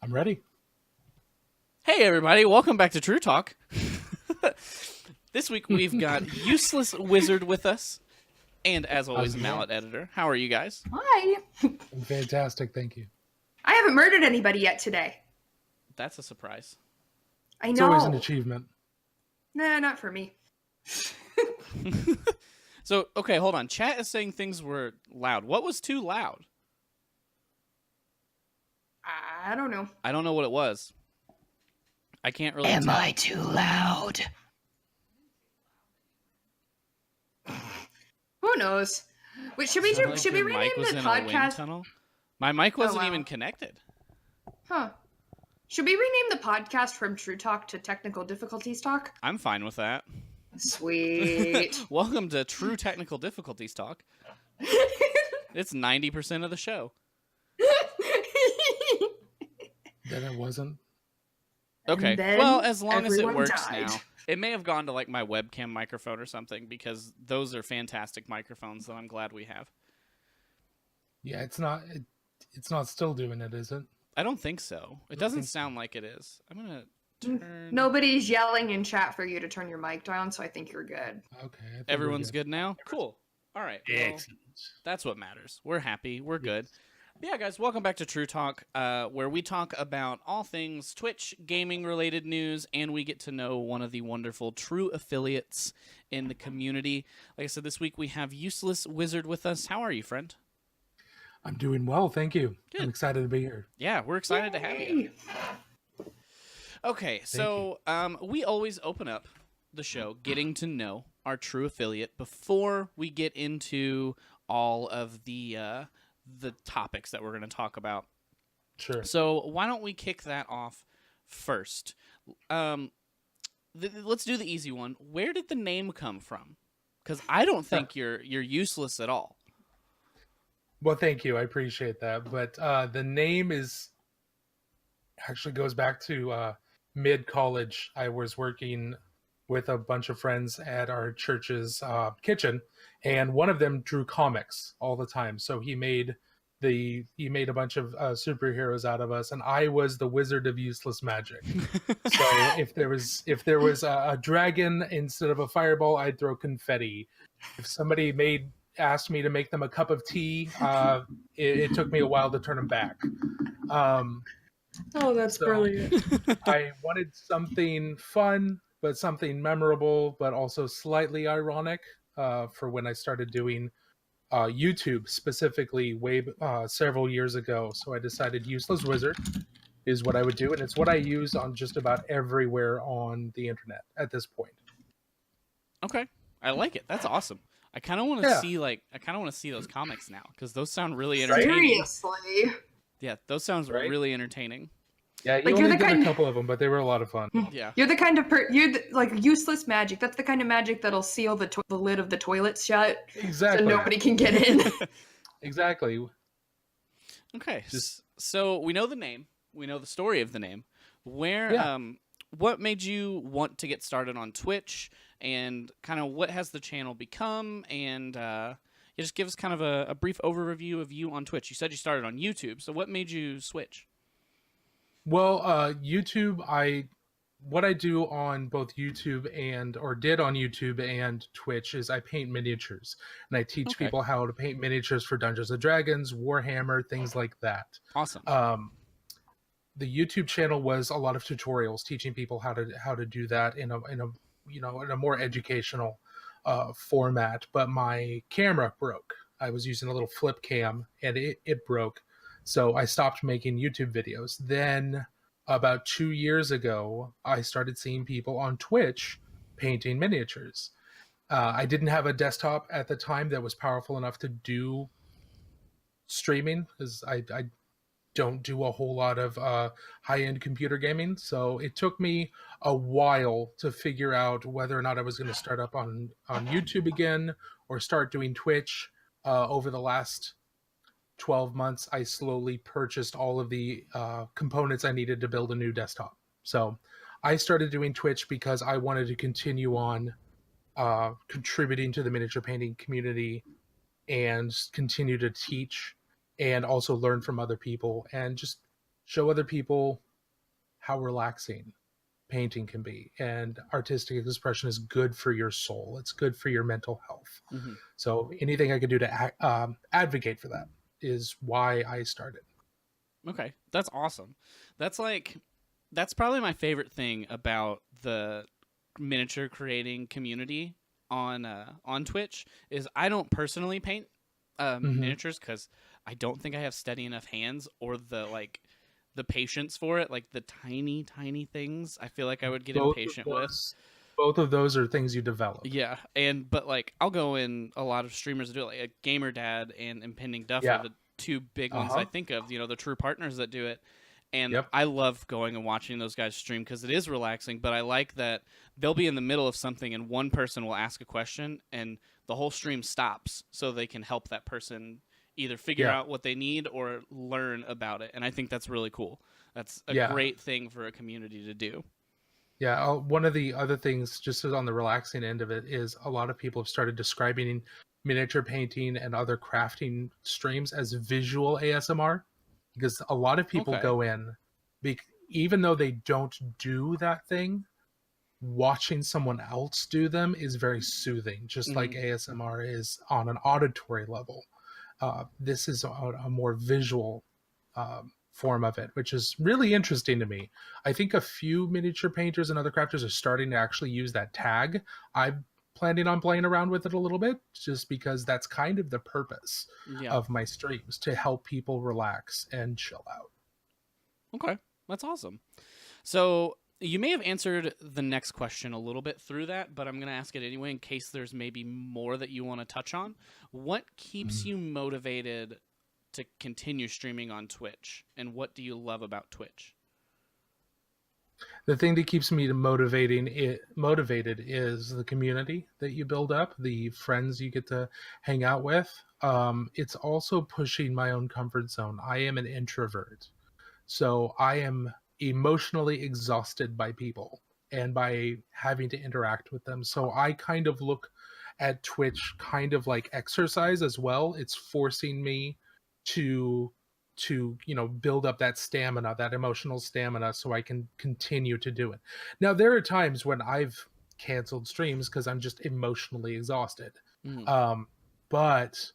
I'm ready. Hey everybody, welcome back to True Talk. This week we've got UselesswizarD with us, and as always, How's it Mallet Editor. How are you guys? Hi. I'm fantastic, thank you. I haven't murdered anybody yet today. That's a surprise. I It's know. always an achievement. Nah, not for me. So, okay, hold on. Chat is saying things were loud. What was too loud? I don't know. I don't know what it was. I can't really tell. I too loud? Who knows? Wait, should we Sounded like should we your rename mic was the in a wind podcast? tunnel? My mic wasn't wow. even connected. Huh. Should we rename the podcast from True Talk to Technical Difficulties Talk? I'm fine with that. Sweet. Welcome to True Technical Difficulties Talk. It's 90% of the show. Then it wasn't. Okay, then well, as long as it everyone works died. now. It may have gone to like my webcam microphone or something because those are fantastic microphones that I'm glad we have. Yeah, it's not. It's not still doing it, is it? I don't think so. It doesn't sound like it is. I'm gonna turn. Nobody's yelling in chat for you to turn your mic down, so I think you're good. Okay. I think Everyone's we're good now? Cool. All right. Well, Excellent. that's what matters. We're happy. We're good. Yeah, guys, welcome back to True Talk, where we talk about all things Twitch, gaming-related news, and we get to know one of the wonderful true affiliates in the community. Like I said, this week we have UselesswizarD with us. How are you, friend? I'm doing well, thank you. Good. I'm excited to be here. Yeah, we're excited to have you. Yay. Okay, so we always open up the show getting to know our true affiliate before we get into all of the topics that we're going to talk about. Sure. So why don't we kick that off first? Let's do the easy one. Where did the name come from? Because I don't think you're useless at all. Well, thank you. I appreciate that. But the name actually goes back to mid-college. I was working with a bunch of friends at our church's kitchen, and one of them drew comics all the time. So he made a bunch of superheroes out of us, and I was the Wizard of Useless Magic. So if there was a dragon instead of a fireball, I'd throw confetti. If somebody asked me to make them a cup of tea, it took me a while to turn them back. Oh, that's brilliant. I wanted something fun, but something memorable, but also slightly ironic for when I started doing YouTube, specifically several years ago. So I decided UselesswizarD is what I would do, and it's what I use on just about everywhere on the internet at this point. Okay, I like it. That's awesome. I kind of want to see those comics now because those sound really entertaining. Seriously. Yeah, those sounds really entertaining. Yeah, Like, you only did a couple of them, but they were a lot of fun. Yeah, You're the kind of like useless magic. That's the kind of magic that'll seal the lid of the toilet shut, Exactly. so nobody can get in. Exactly. Okay, so we know the name. We know the story of the name. What made you want to get started on Twitch, and kind of what has the channel become? And just give us kind of a brief overview of you on Twitch. You said you started on YouTube, so what made you switch? Well, YouTube, what I do on both YouTube did on YouTube and Twitch is I paint miniatures, and I teach people how to paint miniatures for Dungeons and Dragons, Warhammer, things like that. Awesome. The YouTube channel was a lot of tutorials teaching people how to do that in a more educational format. But my camera broke. I was using a little flip cam, and it broke. So I stopped making YouTube videos. Then about 2 years ago, I started seeing people on Twitch painting miniatures. I didn't have a desktop at the time that was powerful enough to do streaming because I don't do a whole lot of high-end computer gaming. So it took me a while to figure out whether or not I was going to start up on YouTube again or start doing Twitch. Over the last 12 months, I slowly purchased all of the components I needed to build a new desktop. So I started doing Twitch because I wanted to continue on contributing to the miniature painting community and continue to teach and also learn from other people and just show other people how relaxing painting can be, and artistic expression is good for your soul. It's good for your mental health. Hmm. So anything I could do to advocate for that is why I started. Okay, that's awesome. That's like that's probably my favorite thing about the miniature creating community on Twitch is I don't personally paint Mm-hmm. miniatures because I don't think I have steady enough hands or the patience for it. Like the tiny things, I feel like I would get both of impatient with. those Both of those are things you develop. Yeah, but like I'll go in a lot of streamers do it, like a Gamer Dad and Impending Duff are Yeah. the two big ones I Uh-huh. think of. The true partners that do it. And Yep. I love going and watching those guys stream because it is relaxing. But I like that they'll be in the middle of something and one person will ask a question and the whole stream stops so they can help that person either figure Yeah. out what they need or learn about it. And I think that's really cool. That's a Yeah. great thing for a community to do. Yeah, one of the other things, just as on the relaxing end of it, is a lot of people have started describing miniature painting and other crafting streams as visual ASMR, because a lot of people Okay. go in, even though they don't do that thing, watching someone else do them is very soothing, just like Mhm. ASMR is on an auditory level. This is a more visual form of it, which is really interesting to me. I think a few miniature painters and other crafters are starting to actually use that tag. I'm planning on playing around with it a little bit, just because that's kind of the purpose Yeah. of my streams, to help people relax and chill out. Okay. That's awesome. So you may have answered the next question a little bit through that, but I'm going to ask it anyway in case there's maybe more that you want to touch on. What keeps Mm. you motivated to continue streaming on Twitch, and what do you love about Twitch? The thing that keeps me motivated is the community that you build up, the friends you get to hang out with. It's also pushing my own comfort zone. I am an introvert, so I am emotionally exhausted by people and by having to interact with them. So I kind of look at Twitch kind of like exercise as well. It's forcing me to build up that stamina, that emotional stamina, so I can continue to do it. Now there are times when I've canceled streams because I'm just emotionally exhausted. Mm. But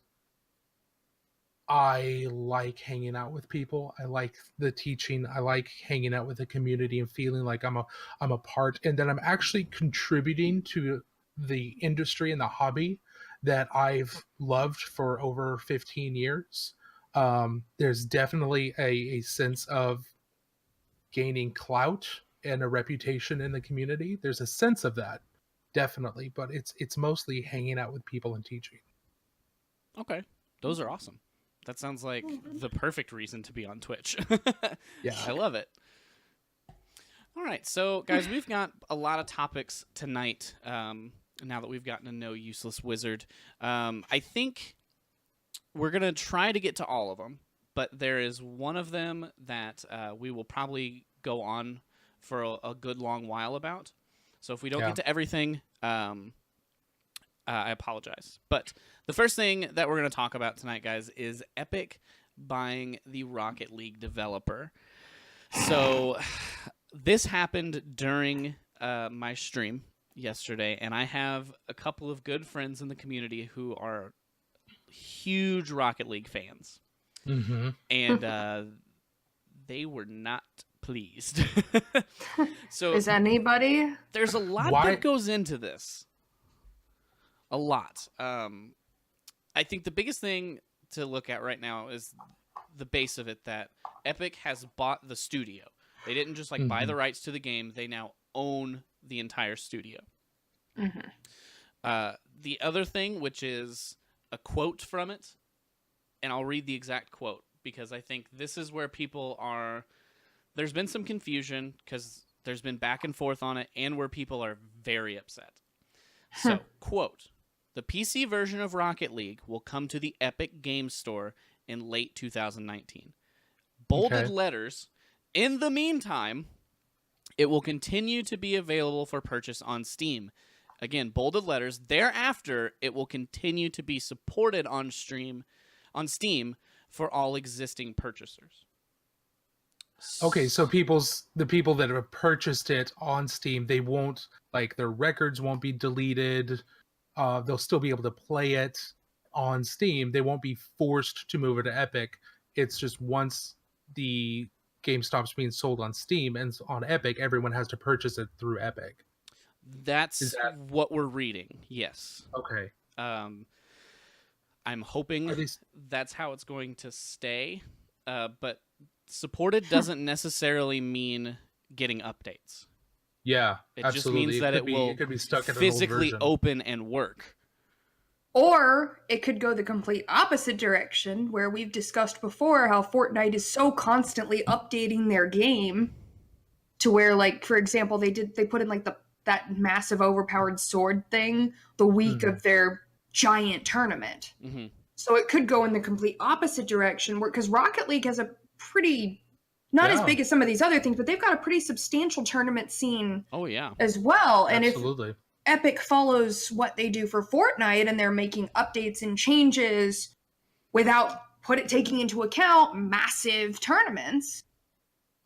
I like hanging out with people. I like the teaching. I like hanging out with the community and feeling like I'm a part, and that I'm actually contributing to the industry and the hobby that I've loved for over 15 years. There's definitely a sense of gaining clout and a reputation in the community. There's a sense of that, definitely, but it's mostly hanging out with people and teaching. Okay. Those are awesome. That sounds like the perfect reason to be on Twitch. Yeah. I love it. All right, so guys, we've got a lot of topics tonight. Now that we've gotten to know Useless Wizard, I think we're gonna try to get to all of them, but there is one of them that we will probably go on for a good long while about. So if we don't Yeah. get to everything, I apologize. But the first thing that we're going to talk about tonight, guys, is Epic buying the Rocket League developer. So this happened during my stream yesterday, and I have a couple of good friends in the community who are huge Rocket League fans. Mm-hmm. And they were not pleased. So Is anybody? there's a lot Why- that goes into this. A lot. I think the biggest thing to look at right now is the base of it, that Epic has bought the studio. They didn't just like buy the rights to the game. They now own the entire studio. Mhm. The other thing, which is a quote from it, and I'll read the exact quote because I think this is where people are. There's been some confusion because there's been back and forth on it, and where people are very upset. So, quote, "The PC version of Rocket League will come to the Epic Games Store in late 2019. Bolded Okay. letters, in the meantime, it will continue to be available for purchase on Steam. Again, bolded letters. Thereafter, it will continue to be supported on Steam for all existing purchasers." Okay, so the people that have purchased it on Steam, they won't, like, their records won't be deleted. They'll still be able to play it on Steam. They won't be forced to move it to Epic. It's just once the game stops being sold on Steam and on Epic, everyone has to purchase it through Epic. Is That's that what we're reading. Yes. okay? Um, I'm hoping Are these that's how it's going to stay. But supported doesn't necessarily mean getting updates. Yeah, It just absolutely. means that it will it could be stuck in an old physically version. open and work. Or it could go the complete opposite direction, where we've discussed before how Fortnite is so constantly updating their game to where, like, for example, they put in like that massive overpowered sword thing the week Mhm. of their giant tournament. Hmm. So it could go in the complete opposite direction, where because Rocket League has a pretty not as Yeah, big as some of these other things, but they've got a pretty substantial tournament scene Oh yeah. as well. And if absolutely. Epic follows what they do for Fortnite and they're making updates and changes without taking into account massive tournaments.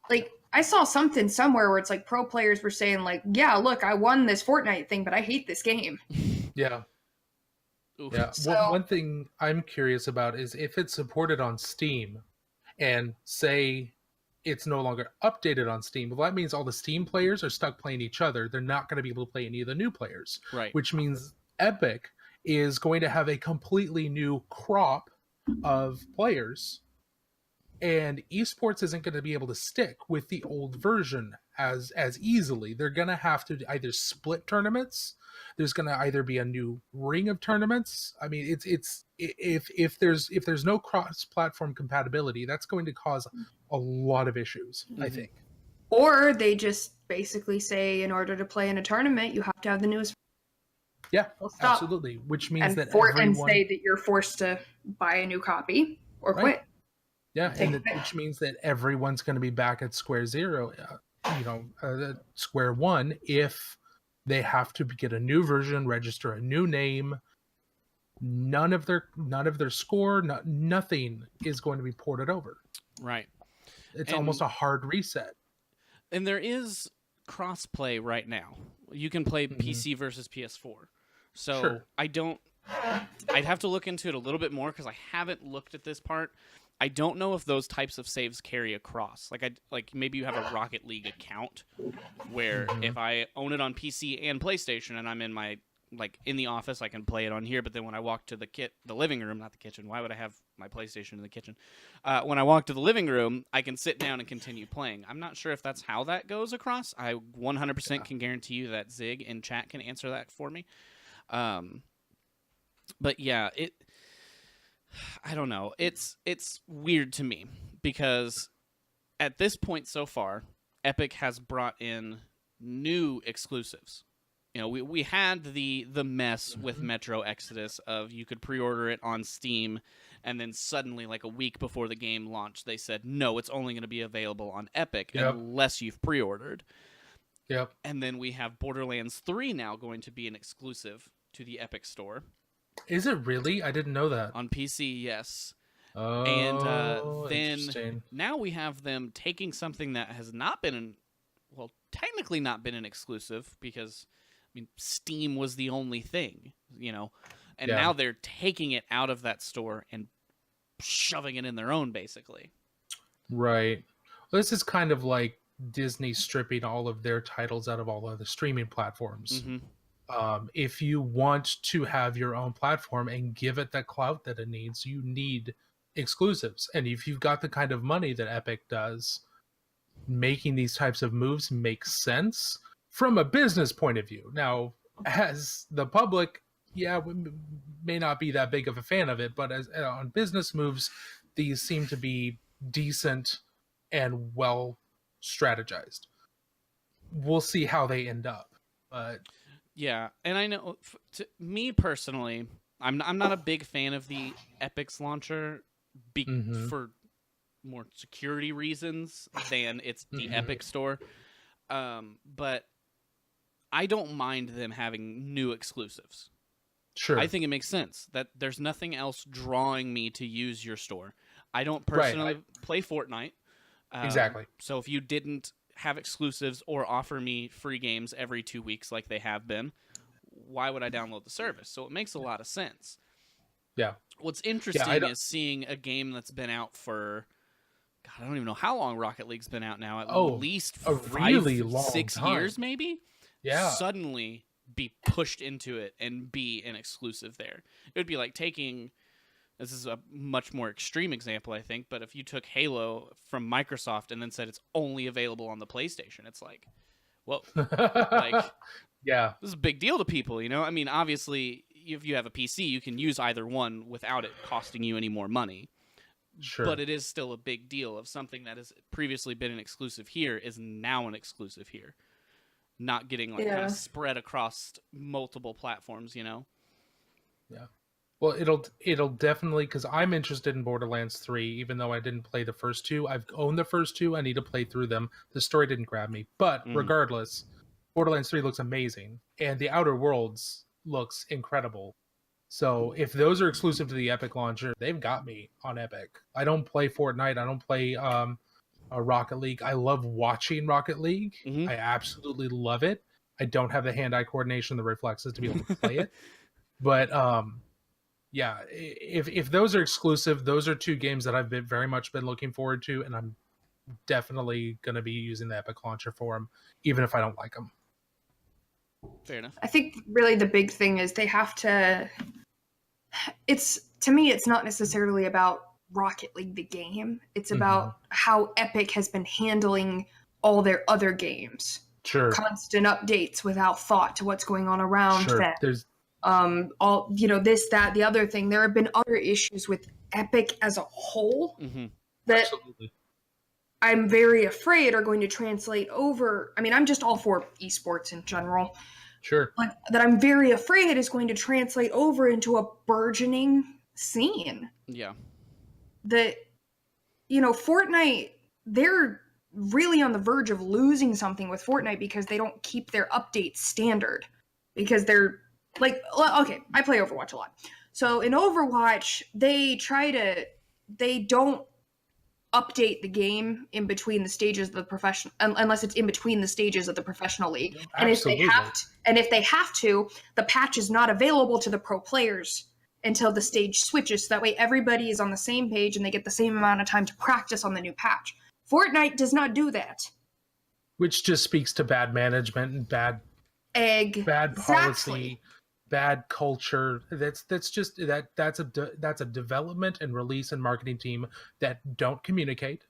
Like I saw something somewhere where it's like pro players were saying like, "Yeah, look, I won this Fortnite thing, but I hate this game." Yeah. Oof. Yeah. So One thing I'm curious about is if it's supported on Steam and say it's no longer updated on Steam, well, that means all the Steam players are stuck playing each other. They're not going to be able to play any of the new players, Right. which means Epic is going to have a completely new crop of players, and esports isn't going to be able to stick with the old version as easily. They're going to have to either split tournaments. There's going to either be a new ring of tournaments. I mean, it's if there's no cross platform compatibility, that's going to cause a lot of issues, I Mhm. think. or they just basically say in order to play in a tournament, you have to have the newest. Yeah, Full stop. absolutely, which means And that and everyone, say that you're forced to buy a new copy or right, quit. yeah, Take and a pick. which means that everyone's going to be back at square zero, square one, if they have to get a new version, register a new name. None of their score, nothing is going to be ported over. Right. It's And almost a hard reset. and there is crossplay right now. You can play Hmm. PC versus PS4. So Sure. I'd have to look into it a little bit more because I haven't looked at this part. I don't know if those types of saves carry across. Like maybe you have a Rocket League account where Mhm. if I own it on PC and PlayStation and I'm in my in the office, I can play it on here. But then when I walk to the living room, not the kitchen. Why would I have my PlayStation in the kitchen? When I walk to the living room, I can sit down and continue playing. I'm not sure if that's how that goes across. I 100% can guarantee you that Zig in chat can answer that for me. But yeah, I don't know. It's weird to me because at this point so far, Epic has brought in new exclusives. You know, we had the mess with Mhm. Metro Exodus of you could pre-order it on Steam, and then suddenly, like a week before the game launched, they said no, it's only going to be available on Epic Yep. unless you've pre-ordered. Yep. And then we have Borderlands 3 now going to be an exclusive to the Epic Store Is it really? I didn't know that. on PC. Yes. And Oh, then interesting. now we have them taking something that has not been technically not been an exclusive because I mean Steam was the only thing, and Yeah. now they're taking it out of that store and shoving it in their own basically. Right. Well, this is kind of like Disney stripping all of their titles out of all of the streaming platforms. Hmm. If you want to have your own platform and give it the clout that it needs, you need exclusives. And if you've got the kind of money that Epic does, making these types of moves makes sense from a business point of view. Now, as the public, yeah, we may not be that big of a fan of it, but as on business moves, these seem to be decent and well strategized. We'll see how they end up, but Yeah, and I know to me personally, I'm not a big fan of the Epic's launcher Mhm. for more security reasons than it's the Mhm. Epic store. But I don't mind them having new exclusives. Sure. I think it makes sense that there's nothing else drawing me to use your store. I don't Right. personally play Fortnite. Exactly. So if you didn't have exclusives or offer me free games every 2 weeks like they have been, why would I download the service? So it makes a lot of sense. Yeah. What's Yeah, interesting is seeing a game that's been out for, God, I don't even know how long Rocket League's been out now. At least a 5, really long 6 time. years, maybe. Yeah. Suddenly be pushed into it and be an exclusive there. It would be like taking. This is a much more extreme example, I think, but if you took Halo from Microsoft and then said it's only available on the PlayStation, it's like, whoa, like, yeah, this is a big deal to people, you know? I mean, obviously, if you have a PC, you can use either one without it costing you any more money. sure. But it is still a big deal of something that has previously been an exclusive here is now an exclusive here. Not getting like kind of spread across multiple platforms, you know? Yeah. Well, it'll definitely, because I'm interested in Borderlands 3, even though I didn't play the first two. I've owned the first two. I need to play through them. The story didn't grab me. But regardless, Borderlands 3 looks amazing. And the Outer Worlds looks incredible. So if those are exclusive to the Epic launcher, they've got me on Epic. I don't play Fortnite. I don't play Rocket League. I love watching Rocket League. I absolutely love it. I don't have the hand-eye coordination, the reflexes to be able to play it. But yeah, if those are exclusive, those are two games that I've very much been looking forward to, and I'm definitely going to be using the Epic launcher for them, even if I don't like them. Fair enough. I think really the big thing is they have to. To me, it's not necessarily about Rocket League the game. It's about how Epic has been handling all their other games. Sure. Constant updates without thought to what's going on around them. There's all this, that, the other thing. There have been other issues with Epic as a whole that absolutely. I'm very afraid are going to translate over. I mean, I'm just all for esports in general. Sure. But that I'm very afraid is going to translate over into a burgeoning scene. Yeah. That, Fortnite, they're really on the verge of losing something with Fortnite because they don't keep their updates standard. Because they're like, okay, I play Overwatch a lot. So in Overwatch, they don't update the game in between the stages of the professional, unless it's in between the stages of the professional league. And Absolutely. if they have to, the patch is not available to the pro players until the stage switches. So that way everybody is on the same page and they get the same amount of time to practice on the new patch. Fortnite does not do that. Which just speaks to bad management and bad policy, bad culture. That's a development and release and marketing team that don't communicate.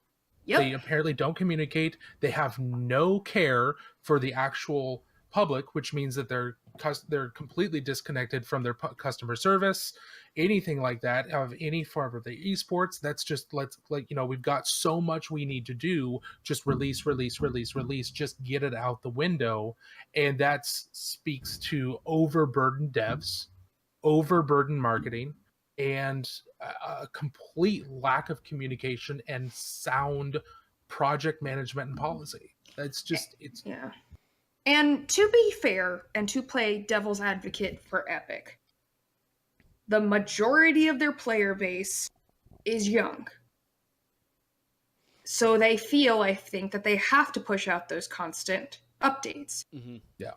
Yep. They apparently don't communicate. They have no care for the actual public, which means that they're completely disconnected from their customer service, anything like that, of any form of the esports. That's just we've got so much we need to do. Just release, just get it out the window. And that speaks to overburdened devs, overburdened marketing, and a complete lack of communication and sound project management and policy. Yeah. And to be fair, and to play devil's advocate for Epic, the majority of their player base is young. So they feel, I think, that they have to push out those constant updates. Yeah.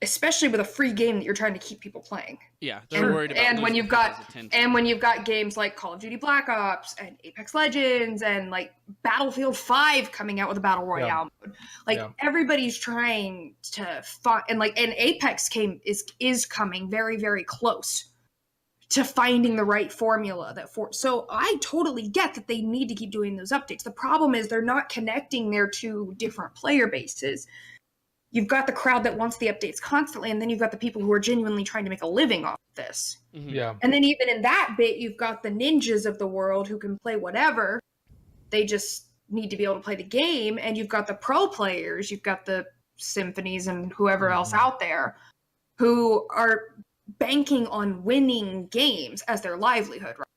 Especially with a free game that you're trying to keep people playing. Yeah, they're worried about and when you've got games like Call of Duty Black Ops and Apex Legends and like Battlefield 5 coming out with a battle royale mode, everybody's trying to find, and Apex is coming very, very close to finding the right formula so I totally get that they need to keep doing those updates. The problem is they're not connecting their two different player bases. You've got the crowd that wants the updates constantly, and then you've got the people who are genuinely trying to make a living off of this. Yeah. And then even in that bit, you've got the ninjas of the world who can play whatever. They just need to be able to play the game. And you've got the pro players, you've got the symphonies and whoever else out there who are banking on winning games as their livelihood. Right?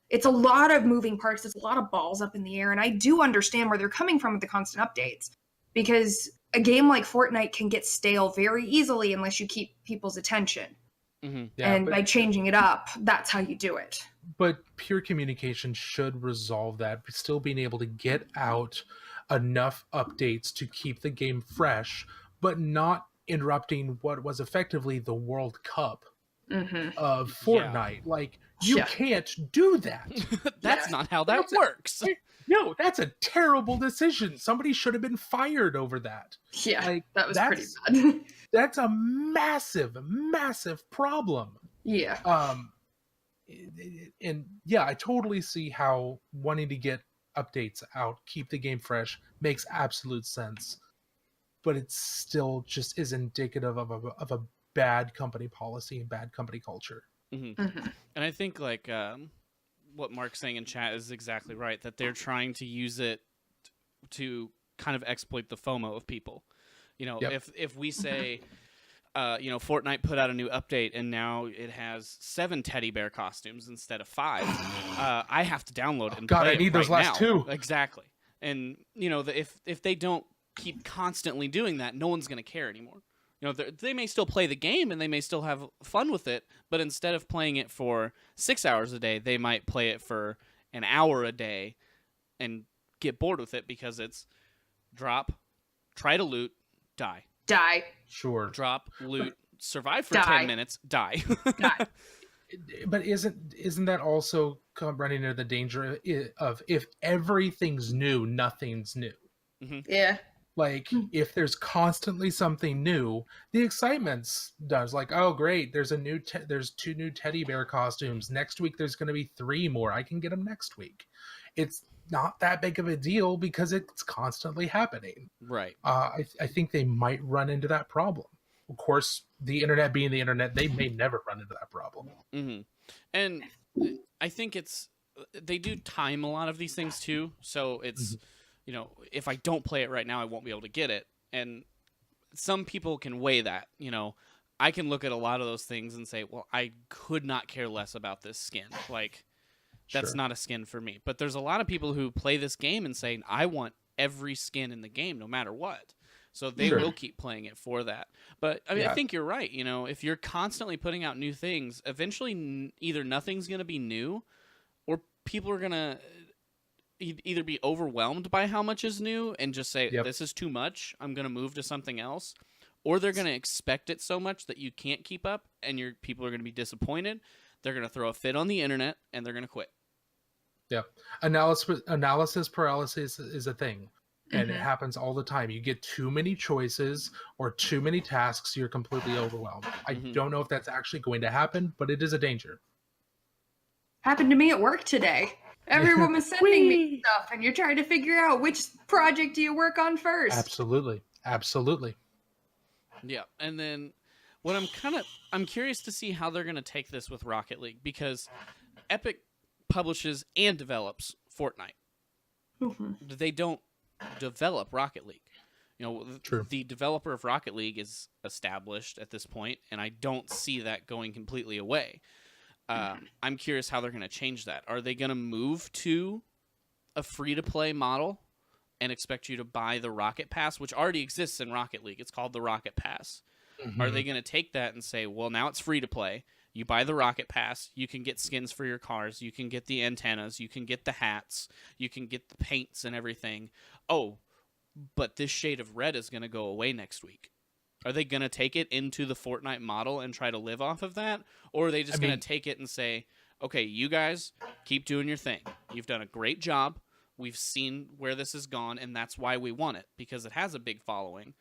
It's a lot of moving parts. There's a lot of balls up in the air. And I do understand where they're coming from with the constant updates, because a game like Fortnite can get stale very easily unless you keep people's attention. By changing it up, that's how you do it. But pure communication should resolve that. Still being able to get out enough updates to keep the game fresh, but not interrupting what was effectively the World Cup of Fortnite. Like, you can't do that. That's not how that works. No, that's a terrible decision. Somebody should have been fired over that. Yeah, like, that was pretty bad. That's a massive, massive problem. Yeah. And yeah, I totally see how wanting to get updates out, keep the game fresh, makes absolute sense. But it still just is indicative of a bad company policy and bad company culture. And I think like what Mark's saying in chat is exactly right, that they're trying to use it to kind of exploit the FOMO of people. You know, if we say, you know, Fortnite put out a new update and now it has 7 teddy bear costumes instead of 5, I have to download and play I need it those right last now. 2. Exactly. And you know, if they don't keep constantly doing that, no one's going to care anymore. You know, they may still play the game and they may still have fun with it, but instead of playing it for 6 hours a day, they might play it for an hour a day and get bored with it because it's drop, try to loot, die. Sure. Drop, loot, survive for Die. 10 minutes, die. But isn't that also running into the danger of if everything's new, nothing's new? Yeah. Like, if there's constantly something new, the excitement's does. Like, oh great, there's 2 new teddy bear costumes. Next week there's going to be 3 more. I can get them next week. It's not that big of a deal because it's constantly happening. Right. I think they might run into that problem. Of course, the internet being the internet, they may never run into that problem. And I think they do time a lot of these things too. So it's, you know, if I don't play it right now, I won't be able to get it. And some people can weigh that. You know, I can look at a lot of those things and say, well, I could not care less about this skin. Like, that's not a skin for me. But there's a lot of people who play this game and say, I want every skin in the game no matter what. So they will keep playing it for that. But I mean, I think you're right. You know, if you're constantly putting out new things, eventually either nothing's going to be new or people are going to either be overwhelmed by how much is new and just say, this is too much, I'm going to move to something else. Or they're going to expect it so much that you can't keep up and people are going to be disappointed. They're going to throw a fit on the internet and they're going to quit. Yeah. Analysis paralysis is a thing. And it happens all the time. You get too many choices or too many tasks, you're completely overwhelmed. I don't know if that's actually going to happen, but it is a danger. Happened to me at work today. Everyone was sending me stuff, and you're trying to figure out which project do you work on first. Absolutely. Yeah, and then what I'm curious to see how they're going to take this with Rocket League, because Epic publishes and develops Fortnite. They don't develop Rocket League. You know, the developer of Rocket League is established at this point, and I don't see that going completely away. I'm curious how they're going to change that. Are they going to move to a free-to-play model and expect you to buy the Rocket Pass, which already exists in Rocket League? It's called the Rocket Pass. Are they going to take that and say, well, now it's free-to-play. You buy the Rocket Pass, you can get skins for your cars, you can get the antennas, you can get the hats, you can get the paints and everything. Oh, but this shade of red is going to go away next week. Are they going to take it into the Fortnite model and try to live off of that? Or are they just going to take it and say, okay, you guys keep doing your thing. You've done a great job. We've seen where this has gone, and that's why we want it, because it has a big following.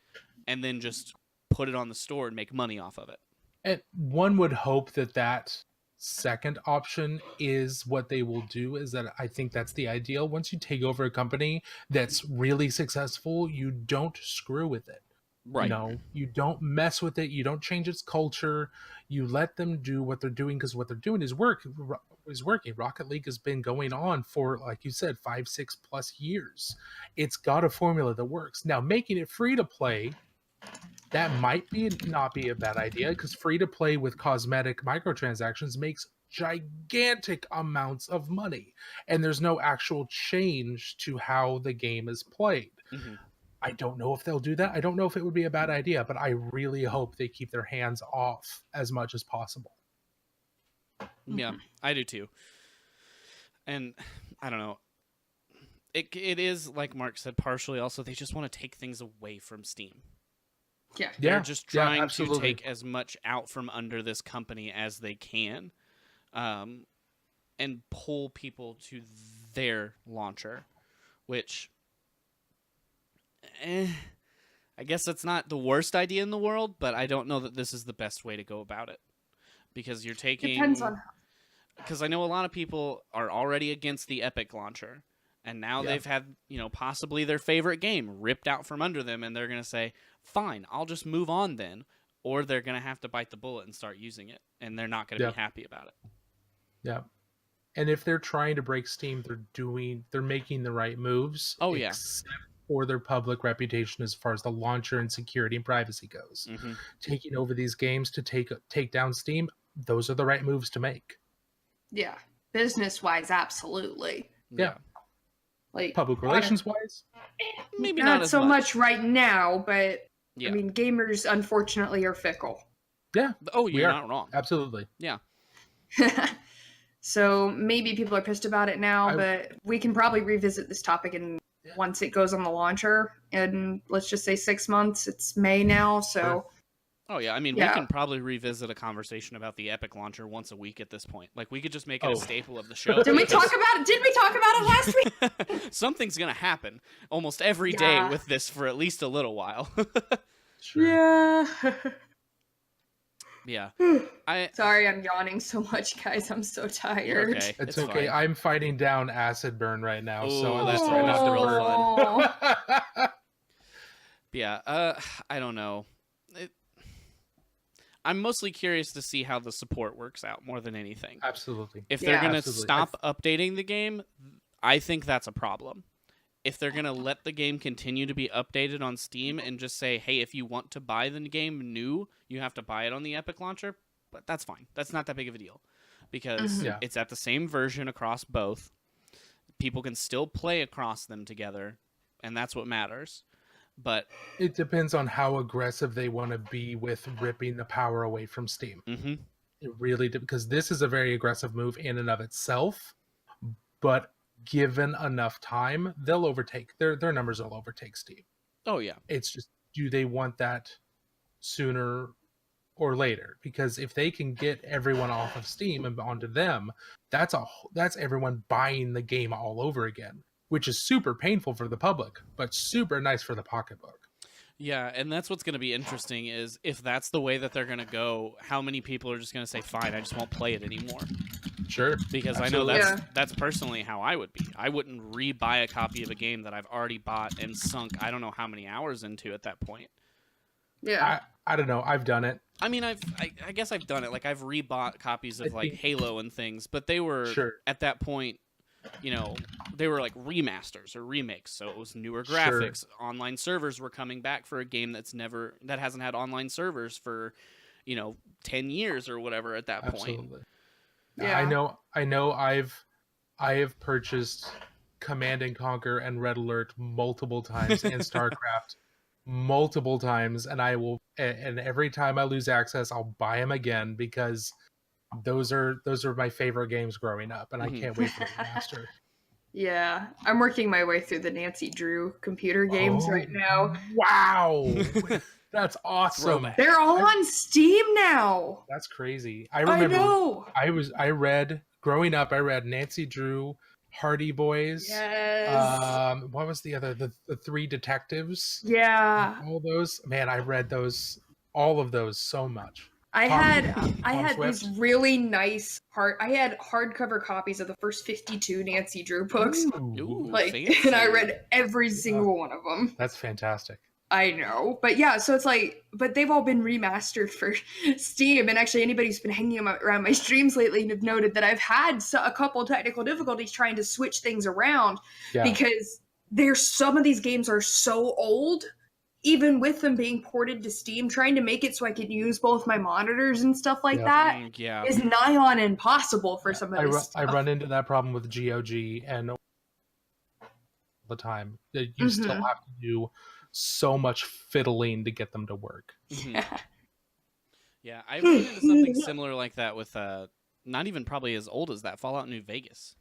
And then just put it on the store and make money off of it. And one would hope that second option is what they will do. Is that I think that's the ideal. Once you take over a company that's really successful, you don't screw with it. Right. You know, you don't mess with it. You don't change its culture. You let them do what they're doing, because what they're doing is working. Rocket League has been going on for, like you said, 5-6+ years. It's got a formula that works. Now, making it free to play, that might not be a bad idea, because free to play with cosmetic microtransactions makes gigantic amounts of money, and there's no actual change to how the game is played. I don't know if they'll do that. I don't know if it would be a bad idea, but I really hope they keep their hands off as much as possible. Yeah, I do too. And I don't know. it is, like Mark said, partially also they just want to take things away from Steam. Yeah. They're just trying to absolutely. take as much out from under this company as they can, and pull people to their launcher, which, I guess that's not the worst idea in the world, but I don't know that this is the best way to go about it. Because you're taking... Depends on... Because I know a lot of people are already against the Epic launcher, and now they've had, possibly their favorite game ripped out from under them, and they're going to say, fine, I'll just move on then. Or they're going to have to bite the bullet and start using it, and they're not going to be happy about it. Yeah. And if they're trying to break Steam, they're making the right moves. Oh, yeah. Except for their public reputation as far as the launcher and security and privacy goes. Mm-hmm. Taking over these games to take down Steam, those are the right moves to make. Yeah. Business-wise, absolutely. Yeah. Like Public relations-wise? Maybe not as so much right now, but yeah. I mean, gamers, unfortunately, are fickle. Yeah. Oh, you're not wrong. Absolutely. Yeah. So maybe people are pissed about it now, but we can probably revisit this topic once it goes on the launcher. And let's just say 6 months. It's May now, so... Oh, yeah. I mean, we can probably revisit a conversation about the Epic launcher once a week at this point. Like, we could just make it a staple of the show. Did we talk about it last week? Something's going to happen almost every day with this for at least a little while. Sure. Yeah. Yeah. Sorry, I'm yawning so much, guys. I'm so tired. Okay. It's okay. Fine. I'm fighting down acid burn right now, so Ooh, that's that's trying not real to burn. Yeah. I don't know. I'm mostly curious to see how the support works out more than anything. Absolutely. If they're going to Absolutely. stop updating the game, I think that's a problem. If they're going to let the game continue to be updated on Steam and just say, hey, if you want to buy the game new, you have to buy it on the Epic launcher, but that's fine. That's not that big of a deal because it's at the same version across both. People can still play across them together, and that's what matters. But it depends on how aggressive they want to be with ripping the power away from Steam. Mm-hmm. It really because this is a very aggressive move in and of itself, but given enough time, they'll overtake their numbers will overtake Steam. Oh yeah. It's just, do they want that sooner or later? Because if they can get everyone off of Steam and onto them, that's everyone buying the game all over again, which is super painful for the public, but super nice for the pocketbook. Yeah, and that's what's going to be interesting is if that's the way that they're going to go, how many people are just going to say, fine, I just won't play it anymore. Sure. Because absolutely. I know that's personally how I would be. I wouldn't re-buy a copy of a game that I've already bought and sunk I don't know how many hours into at that point. Yeah. I don't know. I've done it. I mean, I guess I've done it. Like, I've re-bought copies of, like, Halo and things, but they were, at that point, they were like remasters or remakes, so it was newer graphics. Sure. Online servers were coming back for a game that hasn't had online servers for 10 years or whatever at that point. Yeah. I know I have purchased Command and Conquer and Red Alert multiple times and StarCraft multiple times, and and every time I lose access I'll buy them again because those are my favorite games growing up, and I can't wait for the remaster. Yeah, I'm working my way through the Nancy Drew computer games right now. Wow, that's awesome! They're all on Steam now. That's crazy. I remember. I know. Growing up. I read Nancy Drew, Hardy Boys. Yes. What was the other? The Three Detectives. Yeah. All those. Man, I read all of those so much. I had these really nice hardcover copies of the first 52 Nancy Drew books. Ooh, and I read every single one of them. That's fantastic. I know. But yeah, so it's like, but they've all been remastered for Steam. And actually anybody who's been hanging around my streams lately have noted that I've had a couple technical difficulties trying to switch things around because some of these games are so old. Even with them being ported to Steam, trying to make it so I could use both my monitors and stuff like that is nigh on impossible for some of this stuff. I run into that problem with GOG and all the time. You still have to do so much fiddling to get them to work. Yeah, I ran into something similar like that with not even probably as old as that, Fallout New Vegas.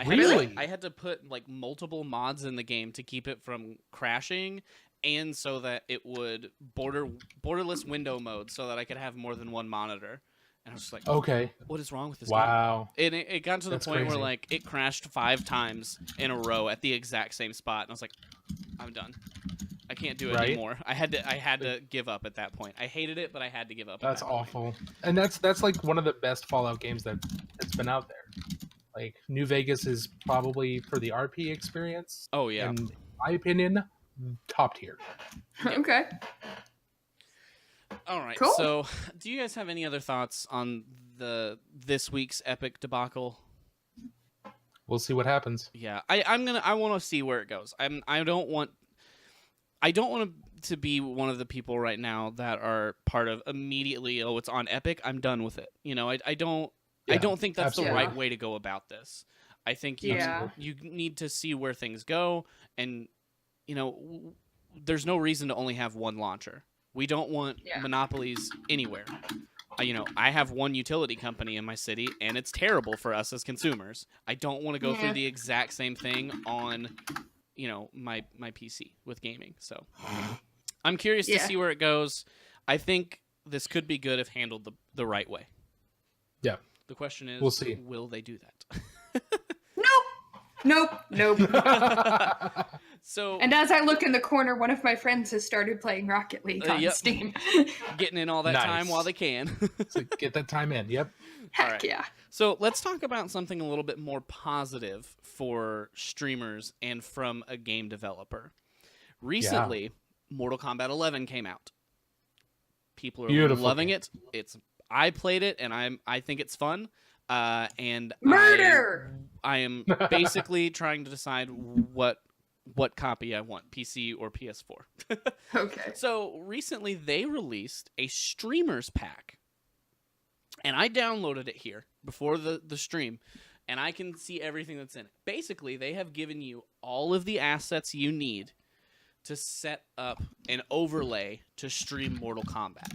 Really? I had to put like multiple mods in the game to keep it from crashing, and so that it would borderless window mode, so that I could have more than one monitor. And I was just like, Okay. what is wrong with this game? Wow. And it got to the That's point where crazy. like it crashed 5 times in a row at the exact same spot, and I was like, I'm done. I can't do it Right? anymore. I had to give up at that point. I hated it, but I had to give up. That's at that point. awful. And that's like one of the best Fallout games that's been out there. Like New Vegas is probably for the RP experience. Oh yeah. In my opinion, top tier. Okay. All right. Cool. So, do you guys have any other thoughts on this week's epic debacle? We'll see what happens. Yeah, I want to see where it goes. I don't want to be one of the people right now that are part of immediately. Oh, it's on Epic. I'm done with it. You know, I don't think that's absolutely. the right way to go about this. I think Yeah. you need to see where things go, and you know, there's no reason to only have one launcher. We don't want monopolies anywhere. You know, I have one utility company in my city, and it's terrible for us as consumers. I don't want to go through the exact same thing on, you know, my PC with gaming. So I'm curious to see where it goes. I think this could be good if handled the right way. Yeah. The question is, We'll see. Will they do that? Nope. So, And as I look in the corner, one of my friends has started playing Rocket League on yep. Steam. getting in all that Nice. time while they can. So get that time in. Yep. Heck right. yeah. So let's talk about something a little bit more positive for streamers and from a game developer. Recently, Mortal Kombat 11 came out. People are Beautiful loving game. it. I played it, and I think it's fun. And Murder! I am basically trying to decide what copy I want, PC or PS4. Okay. So recently they released a streamers pack, and I downloaded it here before the stream, and I can see everything that's in it. Basically, they have given you all of the assets you need to set up an overlay to stream Mortal Kombat.